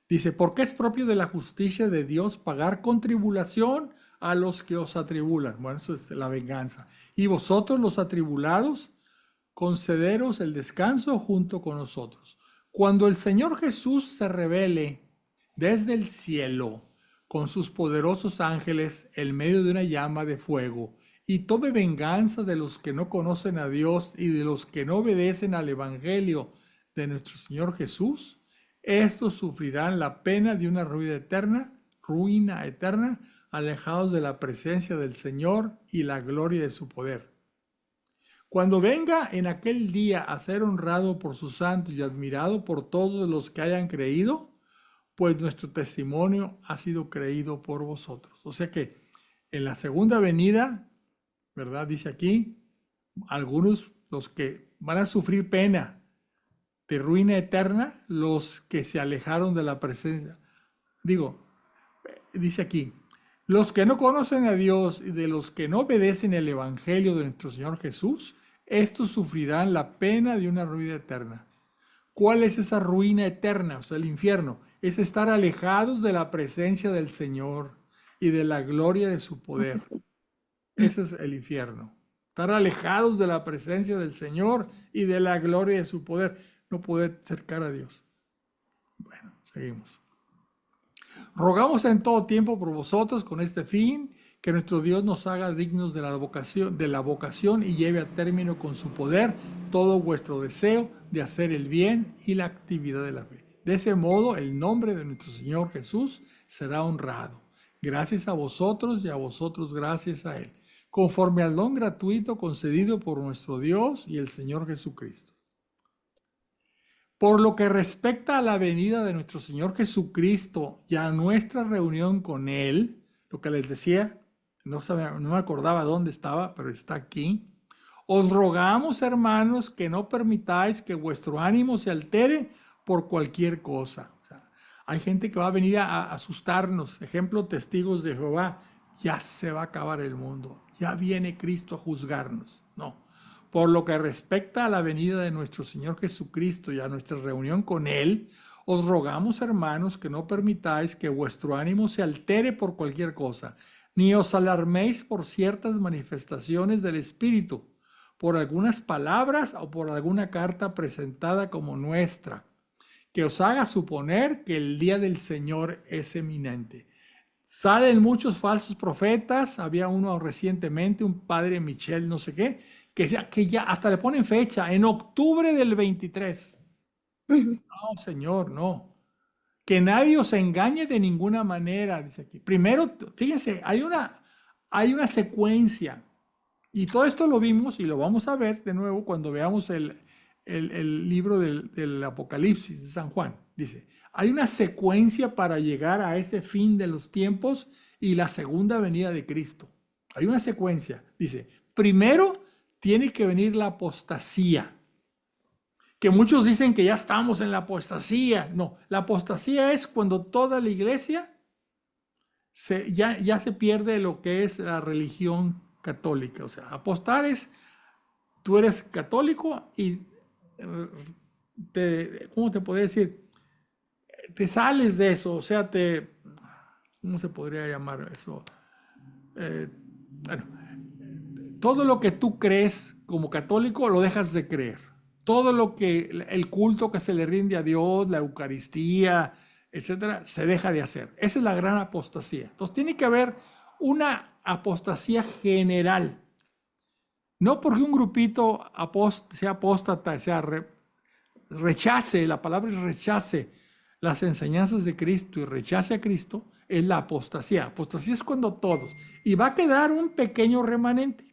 Dice, porque es propio de la justicia de Dios pagar con tribulación a los que os atribulan. Bueno, eso es la venganza. Y vosotros los atribulados, concederos el descanso junto con nosotros. Cuando el Señor Jesús se revele desde el cielo con sus poderosos ángeles en medio de una llama de fuego y tome venganza de los que no conocen a Dios y de los que no obedecen al Evangelio de nuestro Señor Jesús, estos sufrirán la pena de una ruina eterna, alejados de la presencia del Señor y la gloria de su poder. Cuando venga en aquel día a ser honrado por sus santos y admirado por todos los que hayan creído, pues nuestro testimonio ha sido creído por vosotros. O sea que en la segunda venida, ¿verdad? Dice aquí, algunos, los que van a sufrir pena de ruina eterna, los que se alejaron de la presencia. Dice aquí, los que no conocen a Dios y de los que no obedecen el Evangelio de nuestro Señor Jesús, estos sufrirán la pena de una ruina eterna. ¿Cuál es esa ruina eterna? O sea, el infierno. Es estar alejados de la presencia del Señor y de la gloria de su poder. Ese es el infierno. Estar alejados de la presencia del Señor y de la gloria de su poder. No poder acercar a Dios. Bueno, seguimos. Rogamos en todo tiempo por vosotros con este fin, Que nuestro Dios nos haga dignos de la vocación y lleve a término con su poder todo vuestro deseo de hacer el bien y la actividad de la fe. De ese modo, el nombre de nuestro Señor Jesús será honrado. Gracias a vosotros y a vosotros gracias a Él, conforme al don gratuito concedido por nuestro Dios y el Señor Jesucristo. Por lo que respecta a la venida de nuestro Señor Jesucristo y a nuestra reunión con Él, lo que les decía, no me acordaba dónde estaba, pero está aquí. Os rogamos, hermanos, que no permitáis que vuestro ánimo se altere por cualquier cosa. O sea, hay gente que va a venir a asustarnos. Ejemplo, testigos de Jehová. Ya se va a acabar el mundo. Ya viene Cristo a juzgarnos. No. Por lo que respecta a la venida de nuestro Señor Jesucristo y a nuestra reunión con Él, os rogamos, hermanos, que no permitáis que vuestro ánimo se altere por cualquier cosa, ni os alarméis por ciertas manifestaciones del Espíritu, por algunas palabras o por alguna carta presentada como nuestra, que os haga suponer que el día del Señor es eminente. Salen muchos falsos profetas, había uno recientemente, un padre Michel, no sé qué, que ya hasta le ponen fecha, en octubre del 23. No, Señor, no. Que nadie os engañe de ninguna manera, dice aquí. Primero, fíjense, hay una secuencia. Y todo esto lo vimos y lo vamos a ver de nuevo cuando veamos el libro del Apocalipsis de San Juan. Dice, hay una secuencia para llegar a ese fin de los tiempos y la segunda venida de Cristo. Hay una secuencia. Dice, primero tiene que venir la apostasía. Que muchos dicen que ya estamos en la apostasía. No, la apostasía es cuando toda la iglesia ya se pierde lo que es la religión católica. O sea, apostar es, tú eres católico y, ¿cómo te podría decir? Te sales de eso, o sea, ¿cómo se podría llamar eso? Bueno, todo lo que tú crees como católico lo dejas de creer. Todo lo que, el culto que se le rinde a Dios, la Eucaristía, etcétera, se deja de hacer. Esa es la gran apostasía. Entonces tiene que haber una apostasía general. No porque un grupito sea apóstata, rechace, la palabra es rechace las enseñanzas de Cristo y rechace a Cristo, es la apostasía. Apostasía es cuando todos. Y va a quedar un pequeño remanente.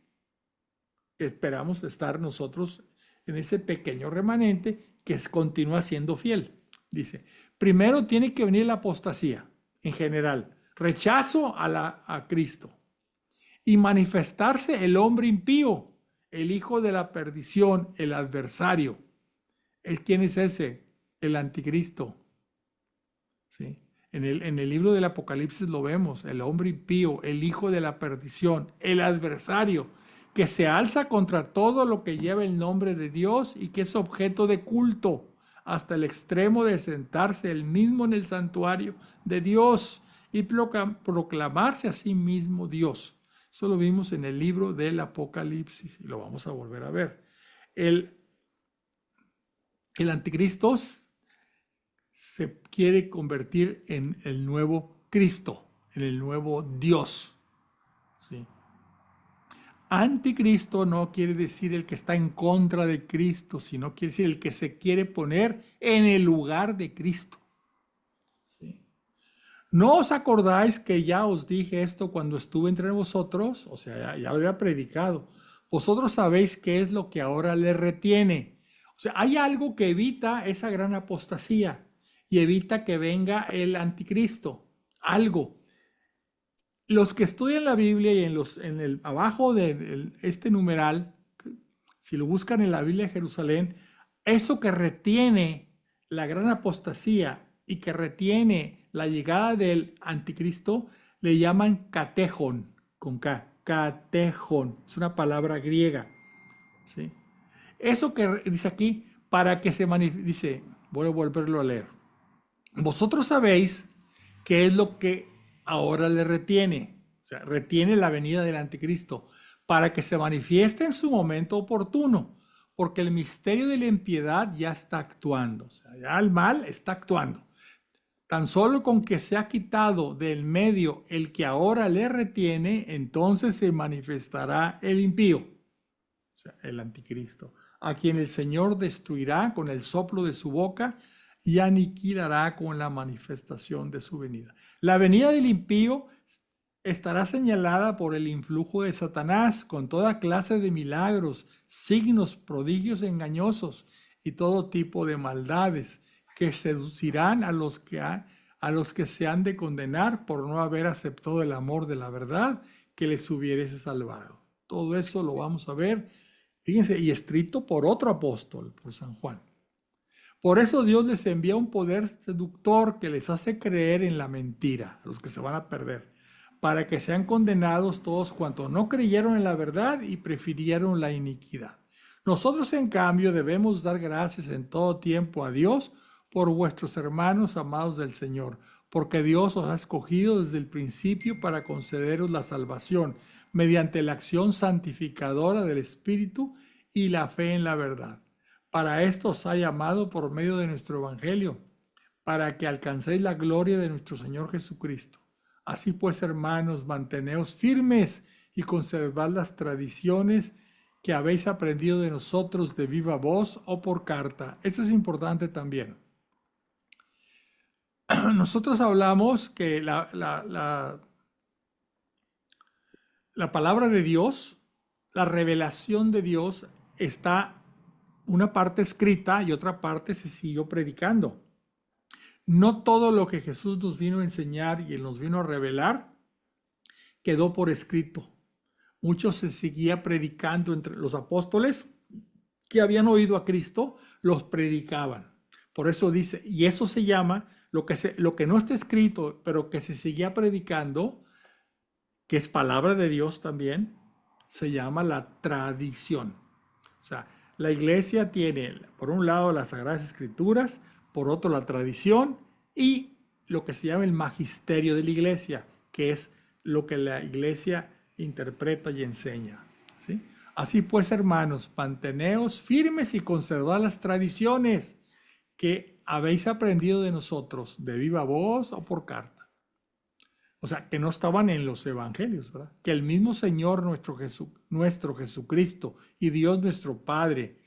Esperamos estar nosotros en ese pequeño remanente que continúa siendo fiel. Dice, primero tiene que venir la apostasía en general, rechazo a Cristo y manifestarse el hombre impío, el hijo de la perdición, el adversario. ¿Quién es ese? El anticristo. ¿Sí? En el libro del Apocalipsis lo vemos, el hombre impío, el hijo de la perdición, el adversario, que se alza contra todo lo que lleva el nombre de Dios y que es objeto de culto, hasta el extremo de sentarse él mismo en el santuario de Dios y proclamarse a sí mismo Dios. Eso lo vimos en el libro del Apocalipsis y lo vamos a volver a ver. El anticristo se quiere convertir en el nuevo Cristo, en el nuevo Dios. ¿Sí? Anticristo no quiere decir el que está en contra de Cristo, sino quiere decir el que se quiere poner en el lugar de Cristo. ¿Sí? ¿No os acordáis que ya os dije esto cuando estuve entre vosotros? O sea, ya lo había predicado. Vosotros sabéis qué es lo que ahora le retiene. O sea, hay algo que evita esa gran apostasía y evita que venga el anticristo. Algo. Los que estudian la Biblia y abajo de este numeral, si lo buscan en la Biblia de Jerusalén, eso que retiene la gran apostasía y que retiene la llegada del anticristo, le llaman catejon, con K, catejon, es una palabra griega. ¿Sí? Eso que dice aquí, para que se manifieste, dice, voy a volverlo a leer. Vosotros sabéis qué es lo que ahora le retiene, o sea, retiene la venida del anticristo, para que se manifieste en su momento oportuno, porque el misterio de la impiedad ya está actuando, o sea, ya el mal está actuando. Tan solo con que se ha quitado del medio el que ahora le retiene, entonces se manifestará el impío, o sea, el anticristo, a quien el Señor destruirá con el soplo de su boca y aniquilará con la manifestación de su venida. La venida del impío estará señalada por el influjo de Satanás con toda clase de milagros, signos, prodigios engañosos y todo tipo de maldades que seducirán a los que se han de condenar por no haber aceptado el amor de la verdad que les hubiese salvado. Todo eso lo vamos a ver, fíjense, y escrito por otro apóstol, por San Juan. Por eso Dios les envía un poder seductor que les hace creer en la mentira, a los que se van a perder, para que sean condenados todos cuantos no creyeron en la verdad y prefirieron la iniquidad. Nosotros, en cambio, debemos dar gracias en todo tiempo a Dios por vuestros hermanos amados del Señor, porque Dios os ha escogido desde el principio para concederos la salvación mediante la acción santificadora del Espíritu y la fe en la verdad. Para esto os ha llamado por medio de nuestro Evangelio, para que alcancéis la gloria de nuestro Señor Jesucristo. Así pues, hermanos, manteneos firmes y conservad las tradiciones que habéis aprendido de nosotros de viva voz o por carta. Eso es importante también. Nosotros hablamos que la palabra de Dios, la revelación de Dios, está una parte escrita y otra parte se siguió predicando. No todo lo que Jesús nos vino a enseñar y Él nos vino a revelar quedó por escrito. Mucho se seguía predicando entre los apóstoles que habían oído a Cristo, los predicaban. Por eso dice, y eso se llama, lo que no está escrito, pero que se seguía predicando, que es palabra de Dios también, se llama la tradición. O sea, la iglesia tiene, por un lado, las Sagradas Escrituras, por otro, la tradición y lo que se llama el magisterio de la iglesia, que es lo que la iglesia interpreta y enseña, ¿sí? Así pues, hermanos, manteneos firmes y conservad las tradiciones que habéis aprendido de nosotros, de viva voz o por carta. O sea, que no estaban en los evangelios, ¿verdad? Que el mismo Señor nuestro Jesucristo y Dios nuestro Padre,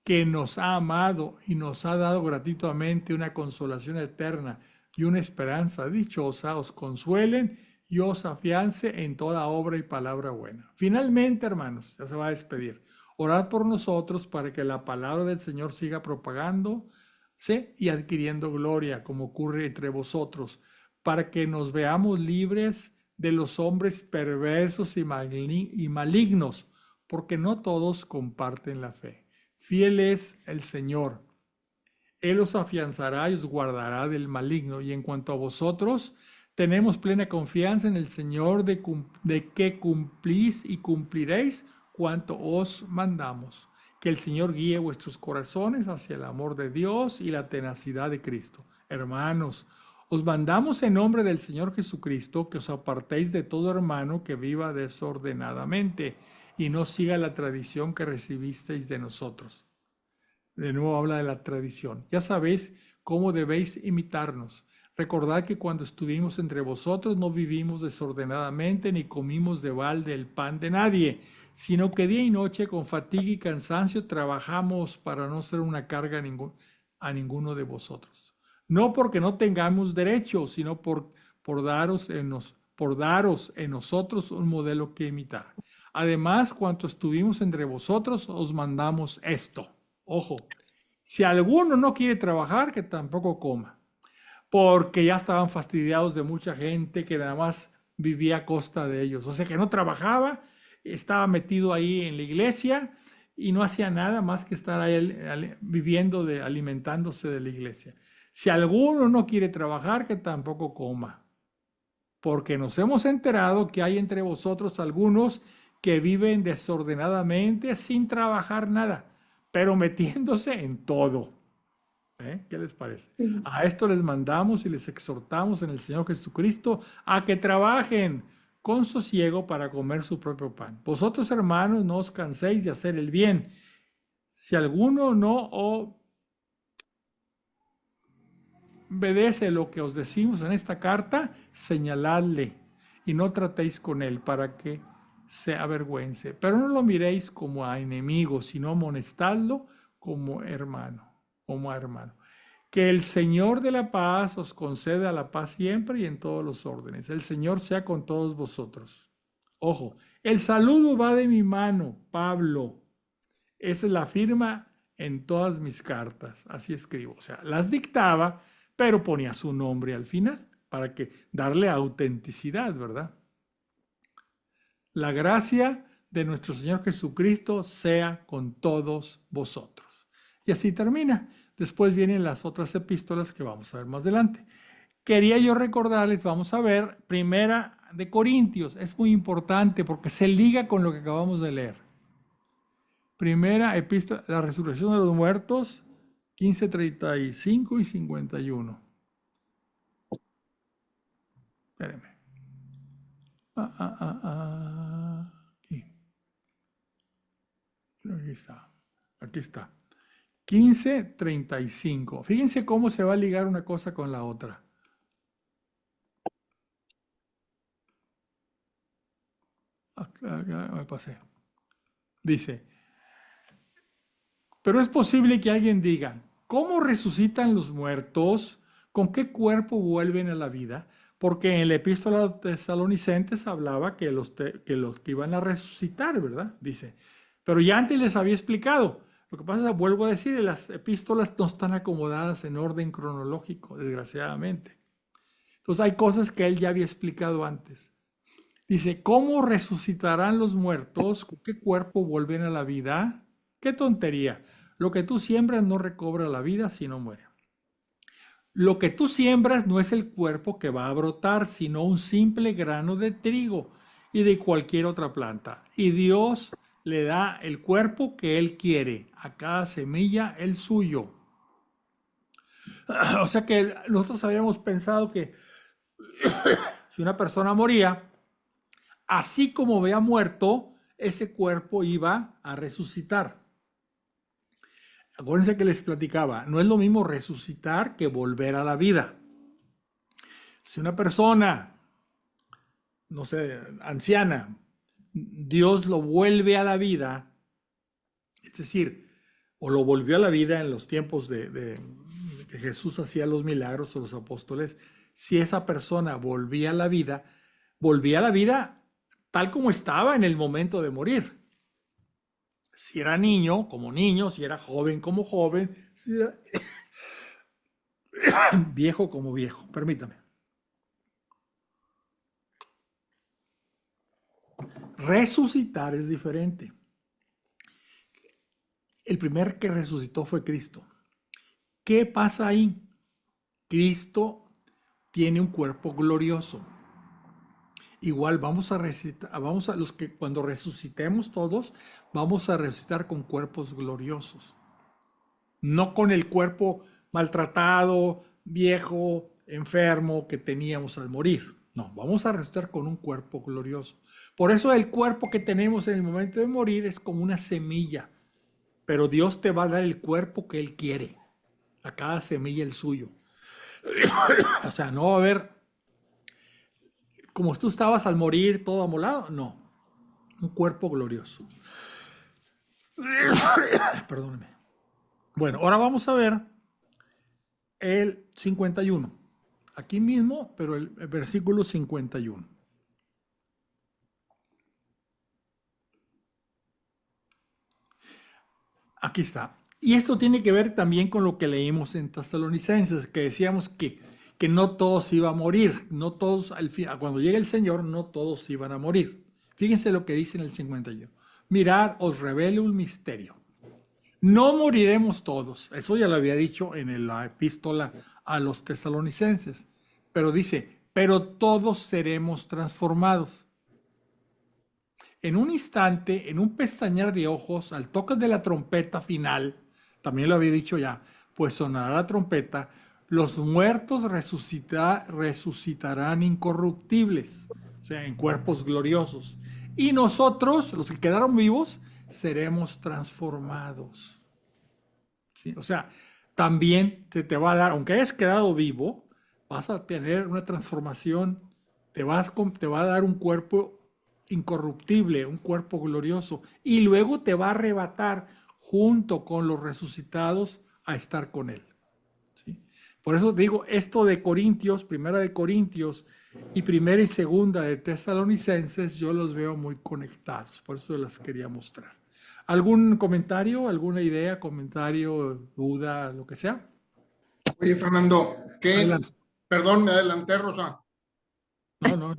que nos ha amado y nos ha dado gratuitamente una consolación eterna y una esperanza dichosa, os consuelen y os afiance en toda obra y palabra buena. Finalmente, hermanos, ya se va a despedir. Orad por nosotros para que la palabra del Señor siga propagándose y adquiriendo gloria, como ocurre entre vosotros, para que nos veamos libres de los hombres perversos y malignos, porque no todos comparten la fe. Fiel es el Señor. Él os afianzará y os guardará del maligno. Y en cuanto a vosotros, tenemos plena confianza en el Señor de que cumplís y cumpliréis cuanto os mandamos. Que el Señor guíe vuestros corazones hacia el amor de Dios y la tenacidad de Cristo. Hermanos, os mandamos en nombre del Señor Jesucristo que os apartéis de todo hermano que viva desordenadamente y no siga la tradición que recibisteis de nosotros. De nuevo habla de la tradición. Ya sabéis cómo debéis imitarnos. Recordad que cuando estuvimos entre vosotros no vivimos desordenadamente ni comimos de balde el pan de nadie, sino que día y noche con fatiga y cansancio trabajamos para no ser una carga a ninguno de vosotros. No porque no tengamos derecho, sino por daros en nosotros un modelo que imitar. Además, cuando estuvimos entre vosotros, os mandamos esto. Ojo, si alguno no quiere trabajar, que tampoco coma, porque ya estaban fastidiados de mucha gente que nada más vivía a costa de ellos. O sea, que no trabajaba, estaba metido ahí en la iglesia y no hacía nada más que estar ahí viviendo, alimentándose de la iglesia. Si alguno no quiere trabajar, que tampoco coma, porque nos hemos enterado que hay entre vosotros algunos que viven desordenadamente sin trabajar nada, pero metiéndose en todo. ¿Qué les parece? A esto les mandamos y les exhortamos en el Señor Jesucristo a que trabajen con sosiego para comer su propio pan. Vosotros, hermanos, no os canséis de hacer el bien. Si alguno no obedece lo que os decimos en esta carta, señaladle y no tratéis con él para que se avergüence. Pero no lo miréis como a enemigo, sino amonestadlo como hermano, como a hermano. Que el Señor de la paz os conceda la paz siempre y en todos los órdenes. El Señor sea con todos vosotros. Ojo, el saludo va de mi mano, Pablo. Esa es la firma en todas mis cartas. Así escribo. O sea, las dictaba, pero ponía su nombre al final para que darle autenticidad, ¿verdad? La gracia de nuestro Señor Jesucristo sea con todos vosotros. Y así termina. Después vienen las otras epístolas que vamos a ver más adelante. Quería yo recordarles, vamos a ver, Primera de Corintios. Es muy importante porque se liga con lo que acabamos de leer. Primera epístola, la resurrección de los muertos, 15:35 y 51. Espérenme. Aquí. Creo que aquí está. Aquí está. 15:35. Fíjense cómo se va a ligar una cosa con la otra. Acá me pasé. Dice, pero es posible que alguien diga, ¿cómo resucitan los muertos? ¿Con qué cuerpo vuelven a la vida? Porque en la epístola de los tesalonicenses hablaba que los que iban a resucitar, ¿verdad? Dice, pero ya antes les había explicado. Lo que pasa es, vuelvo a decir, las epístolas no están acomodadas en orden cronológico, desgraciadamente. Entonces hay cosas que él ya había explicado antes. Dice, ¿cómo resucitarán los muertos? ¿Con qué cuerpo vuelven a la vida? ¡Qué tontería! Lo que tú siembras no recobra la vida, sino muere. Lo que tú siembras no es el cuerpo que va a brotar, sino un simple grano de trigo y de cualquier otra planta. Y Dios le da el cuerpo que Él quiere, a cada semilla el suyo. O sea que nosotros habíamos pensado que si una persona moría, así como había muerto, ese cuerpo iba a resucitar. Acuérdense que les platicaba, no es lo mismo resucitar que volver a la vida. Si una persona, no sé, anciana, Dios lo vuelve a la vida, es decir, o lo volvió a la vida en los tiempos de que Jesús hacía los milagros o los apóstoles, si esa persona volvía a la vida tal como estaba en el momento de morir. Si era niño, como niño, si era joven, como joven, si era viejo, como viejo. Permítame. Resucitar es diferente. El primer que resucitó fue Cristo. ¿Qué pasa ahí? Cristo tiene un cuerpo glorioso. Igual vamos a resucitar, los que cuando resucitemos todos, vamos a resucitar con cuerpos gloriosos. No con el cuerpo maltratado, viejo, enfermo que teníamos al morir. No, vamos a resucitar con un cuerpo glorioso. Por eso el cuerpo que tenemos en el momento de morir es como una semilla. Pero Dios te va a dar el cuerpo que Él quiere. A cada semilla el suyo. O sea, no va a haber, como tú estabas al morir todo amolado. No, un cuerpo glorioso. Perdóneme. Bueno, ahora vamos a ver el 51. Aquí mismo, pero el versículo 51. Aquí está. Y esto tiene que ver también con lo que leímos en Tesalonicenses, que decíamos que no todos iban a morir, no todos, cuando llegue el Señor, no todos iban a morir. Fíjense lo que dice en el 51. Mirad, os revelo un misterio. No moriremos todos. Eso ya lo había dicho en la epístola a los tesalonicenses. Pero dice, pero todos seremos transformados. En un instante, en un pestañear de ojos, al toque de la trompeta final, también lo había dicho ya, pues sonará la trompeta, los muertos resucitarán incorruptibles, o sea, en cuerpos gloriosos. Y nosotros, los que quedaron vivos, seremos transformados. ¿Sí? O sea, también te va a dar, aunque hayas quedado vivo, vas a tener una transformación, te va a dar un cuerpo incorruptible, un cuerpo glorioso, y luego te va a arrebatar junto con los resucitados a estar con él. ¿Sí? Por eso digo, esto de Corintios, primera de Corintios y primera y segunda de Tesalonicenses, yo los veo muy conectados, por eso las quería mostrar. ¿Algún comentario, alguna idea, comentario, duda, lo que sea? Oye, Fernando, Adelante. perdón, me adelanté, Rosa. No.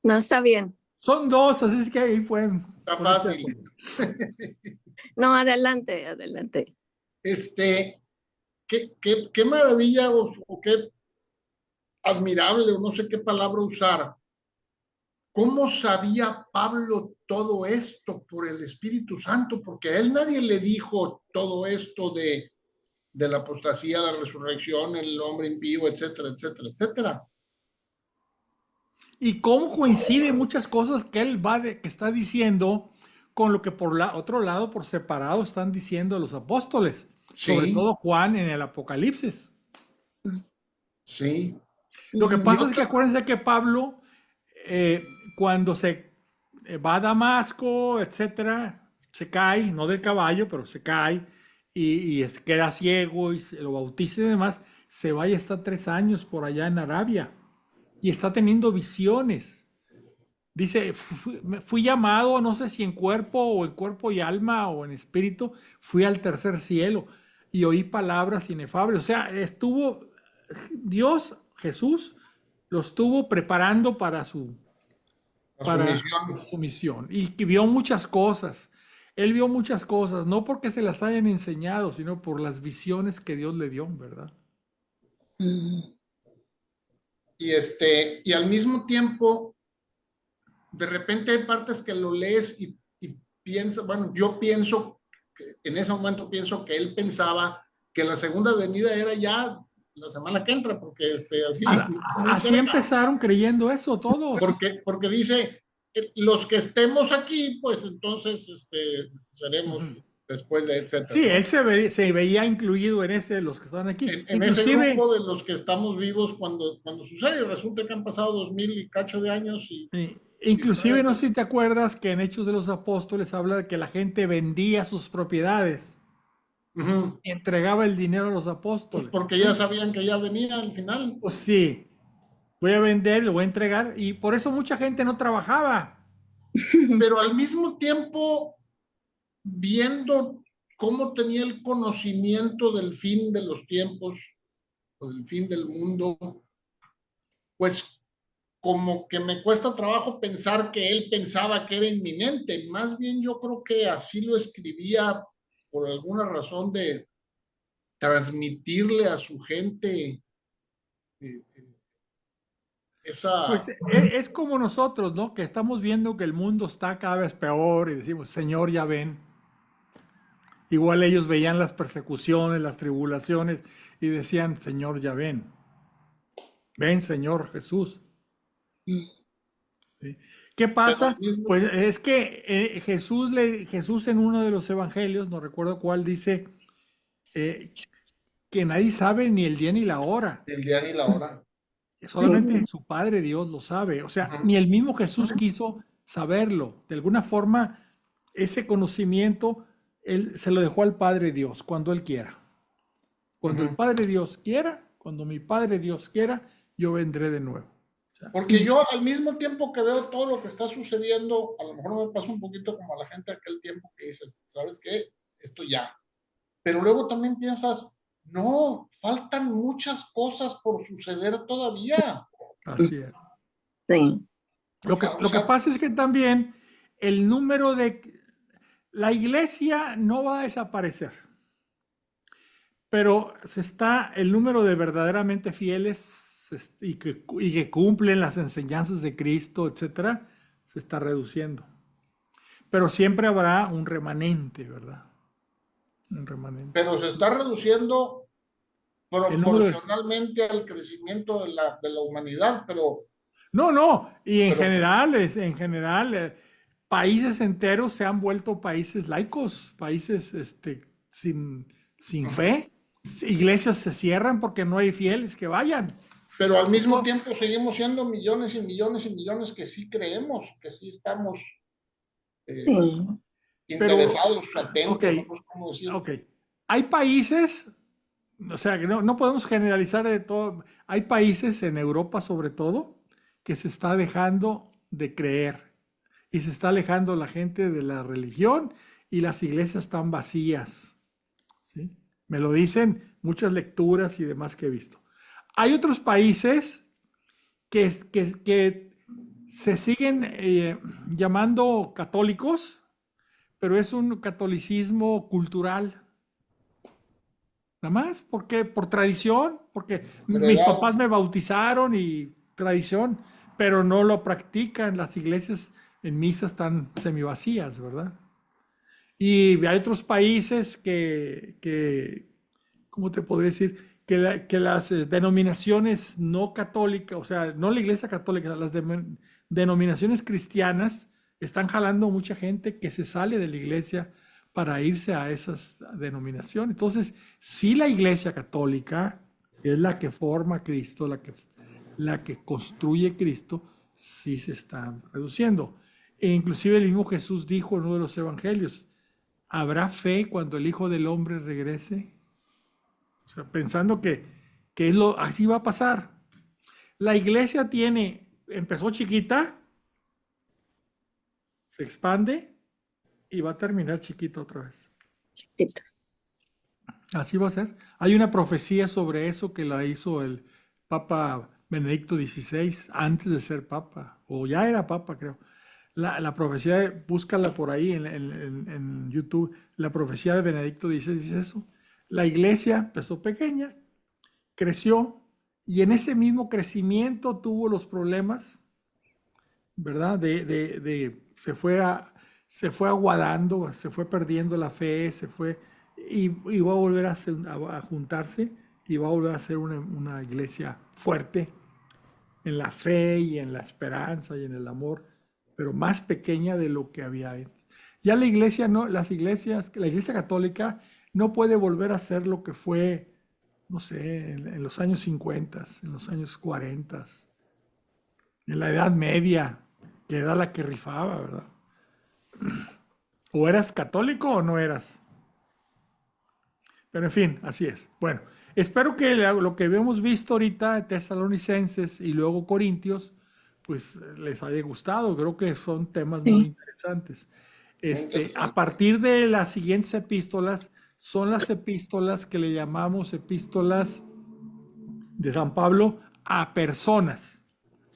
No está bien. Son dos, así es que ahí pueden Está ponerse de fácil. acuerdo. No, adelante, adelante. Qué maravilla o qué admirable, o no sé qué palabra usar. ¿Cómo sabía Pablo todo esto por el Espíritu Santo? Porque a él nadie le dijo todo esto de la apostasía, la resurrección, el hombre impío, etcétera, etcétera, etcétera. Y cómo coinciden muchas cosas que él que está diciendo con lo que por otro lado, por separado, están diciendo los apóstoles, sobre Sí, todo Juan en el Apocalipsis. sí. Lo que Y pasa es que acuérdense que Pablo, cuando se va a Damasco, etcétera, se cae, no del caballo, pero se cae y queda ciego y se lo bautiza y demás, se va y está 3 años por allá en Arabia y está teniendo visiones. Dice, fui llamado, no sé si en cuerpo o en cuerpo y alma o en espíritu, fui al tercer cielo y oí palabras inefables. O sea, estuvo Dios, Jesús, lo estuvo preparando a su para misión. su misión y que vio muchas cosas. Él vio muchas cosas, no porque se las hayan enseñado, sino por las visiones que Dios le dio, ¿verdad? Y al mismo tiempo, de repente hay partes que lo lees y piensas, bueno, yo pienso, en ese momento pienso que él pensaba que la segunda venida era ya la semana que entra, porque así, muy Así cerca, empezaron creyendo eso todos. porque dice, los que estemos aquí, pues entonces seremos Ujú. después de etcétera, Sí, él ¿no? se veía incluido en ese, los que estaban aquí. En ese grupo de los que estamos vivos cuando sucede, resulta que han pasado 2000 y cacho de años y Inclusive, no todavía, sé si te acuerdas que en Hechos de los Apóstoles habla de que la gente vendía sus propiedades uh-huh, y entregaba el dinero a los pues apóstoles. porque ya sabían que ya venía al final. Pues sí, voy a vender, lo voy a entregar y por eso mucha gente no trabajaba. Pero al mismo tiempo, viendo cómo tenía el conocimiento del fin de los tiempos o del fin del mundo, pues como que me cuesta trabajo pensar que él pensaba que era inminente. Más bien yo creo que así lo escribía por alguna razón de transmitirle a su gente eh, Pues esa... es como nosotros, ¿no? Que estamos viendo que el mundo está cada vez peor y decimos, Señor, ya ven. Igual ellos veían las persecuciones, las tribulaciones y decían, Señor, ya ven. Ven, Señor Jesús. ¿Sí? ¿Qué Pero al pasa? mismo Pues es que Jesús en uno de los evangelios, no recuerdo cuál, dice eh, que nadie sabe ni el día ni la hora. el día ni la hora. Solamente su Padre Dios lo sabe. O sea, Ajá, ni el mismo Jesús quiso saberlo. De alguna forma, ese conocimiento él se lo dejó al Padre Dios cuando Él quiera. Cuando el ajá. Padre Dios quiera, cuando mi Padre Dios quiera, yo vendré de nuevo. O sea, Porque yo al mismo tiempo que veo todo lo que está sucediendo, a lo mejor me pasa un poquito como a la gente de aquel tiempo que dices, ¿sabes qué? Esto ya. Pero luego también piensas, no, faltan muchas cosas por suceder todavía. así es. Sí. O Lo que sea, pasa es que también el número de... La iglesia no va a desaparecer, pero el número de verdaderamente fieles y que cumplen las enseñanzas de Cristo, etcétera, se está reduciendo. Pero siempre habrá un remanente, ¿verdad? Un remanente. pero se está reduciendo El número de... proporcionalmente al crecimiento de la humanidad, No, y pero en general, países enteros se han vuelto países laicos, países sin ajá, fe. Iglesias se cierran porque no hay fieles que vayan. Pero al mismo tiempo seguimos siendo millones y millones y millones que sí creemos, que sí estamos Sí. interesados, Ok, atentos, no sé cómo decirlo. ok. Hay países, o sea, que no podemos generalizar de todo. Hay países en Europa, sobre todo, que se está dejando de creer y se está alejando la gente de la religión y las iglesias están vacías. ¿Sí? Me lo dicen muchas lecturas y demás que he visto. Hay otros países que se siguen llamando católicos, pero es un catolicismo cultural. Nada más, porque por tradición, porque mis Heredado. papás me bautizaron y tradición, pero no lo practican. Las iglesias en misa están semivacías, ¿verdad? Y hay otros países ¿cómo te podría decir? Que las denominaciones no católicas, o sea, no la iglesia católica, las denominaciones cristianas están jalando mucha gente que se sale de la iglesia para irse a esas denominaciones. Entonces, sí la iglesia católica, que es la que forma a Cristo, la que construye Cristo, sí se está reduciendo. E inclusive el mismo Jesús dijo en uno de los evangelios, ¿habrá fe cuando el Hijo del Hombre regrese? O sea, pensando que así va a pasar. La iglesia empezó chiquita, se expande y va a terminar chiquita otra vez. Chiquito. Así va a ser. Hay una profecía sobre eso que la hizo el Papa Benedicto XVI antes de ser Papa, o ya era Papa, creo. La profecía, búscala por ahí en YouTube, la profecía de Benedicto XVI dice eso. La iglesia empezó pequeña, creció y en ese mismo crecimiento tuvo los problemas, ¿verdad? Se fue aguadando, se fue perdiendo la fe, y va a volver a juntarse y va a volver a ser una iglesia fuerte en la fe y en la esperanza y en el amor, pero más pequeña de lo que había antes. Ya la iglesia no, la iglesia católica no puede volver a ser lo que fue, no sé, en los años 50, en los años 40, en la Edad Media, que era la que rifaba, ¿verdad? O eras católico o no eras. Pero en fin, así es. Bueno, espero que lo que hemos visto ahorita, Tesalonicenses y luego Corintios, pues les haya gustado. Creo que son temas muy Sí. interesantes. Interesante. A partir de las siguientes epístolas, son las epístolas que le llamamos epístolas de San Pablo a personas,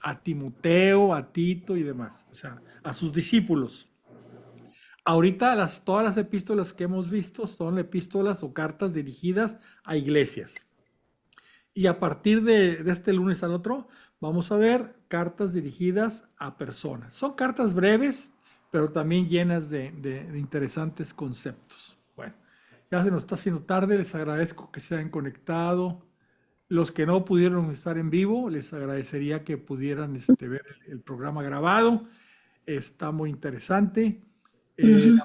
a Timoteo, a Tito y demás, o sea, a sus discípulos. Ahorita todas las epístolas que hemos visto son epístolas o cartas dirigidas a iglesias. Y a partir de este lunes al otro, vamos a ver cartas dirigidas a personas. Son cartas breves, pero también llenas de interesantes conceptos. Bueno, ya se nos está haciendo tarde, les agradezco que se hayan conectado. Los que no pudieron estar en vivo, les agradecería que pudieran ver el programa grabado. Está muy interesante. El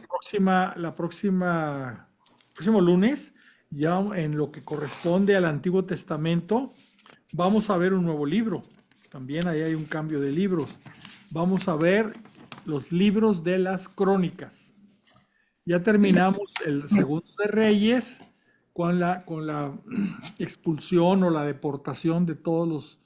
próximo lunes, ya en lo que corresponde al Antiguo Testamento, vamos a ver un nuevo libro. También ahí hay un cambio de libros. Vamos a ver los libros de las crónicas. Ya terminamos el segundo de Reyes con la expulsión o la deportación de todos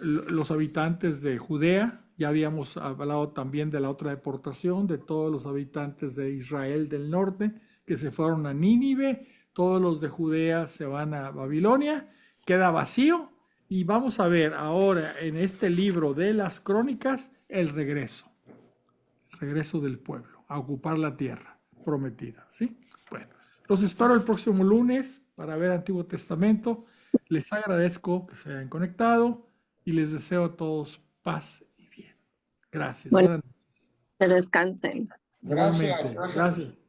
los habitantes de Judea. Ya habíamos hablado también de la otra deportación de todos los habitantes de Israel del norte que se fueron a Nínive. Todos los de Judea se van a Babilonia. Queda vacío. Y vamos a ver ahora en este libro de las crónicas el regreso del pueblo a ocupar la tierra prometida. ¿Sí? Bueno, los espero el próximo lunes para ver Antiguo Testamento. Les agradezco que se hayan conectado y les deseo a todos paz y bien. Gracias. Bueno, Buenas noches. que descansen. Gracias, Igualmente. gracias. Gracias.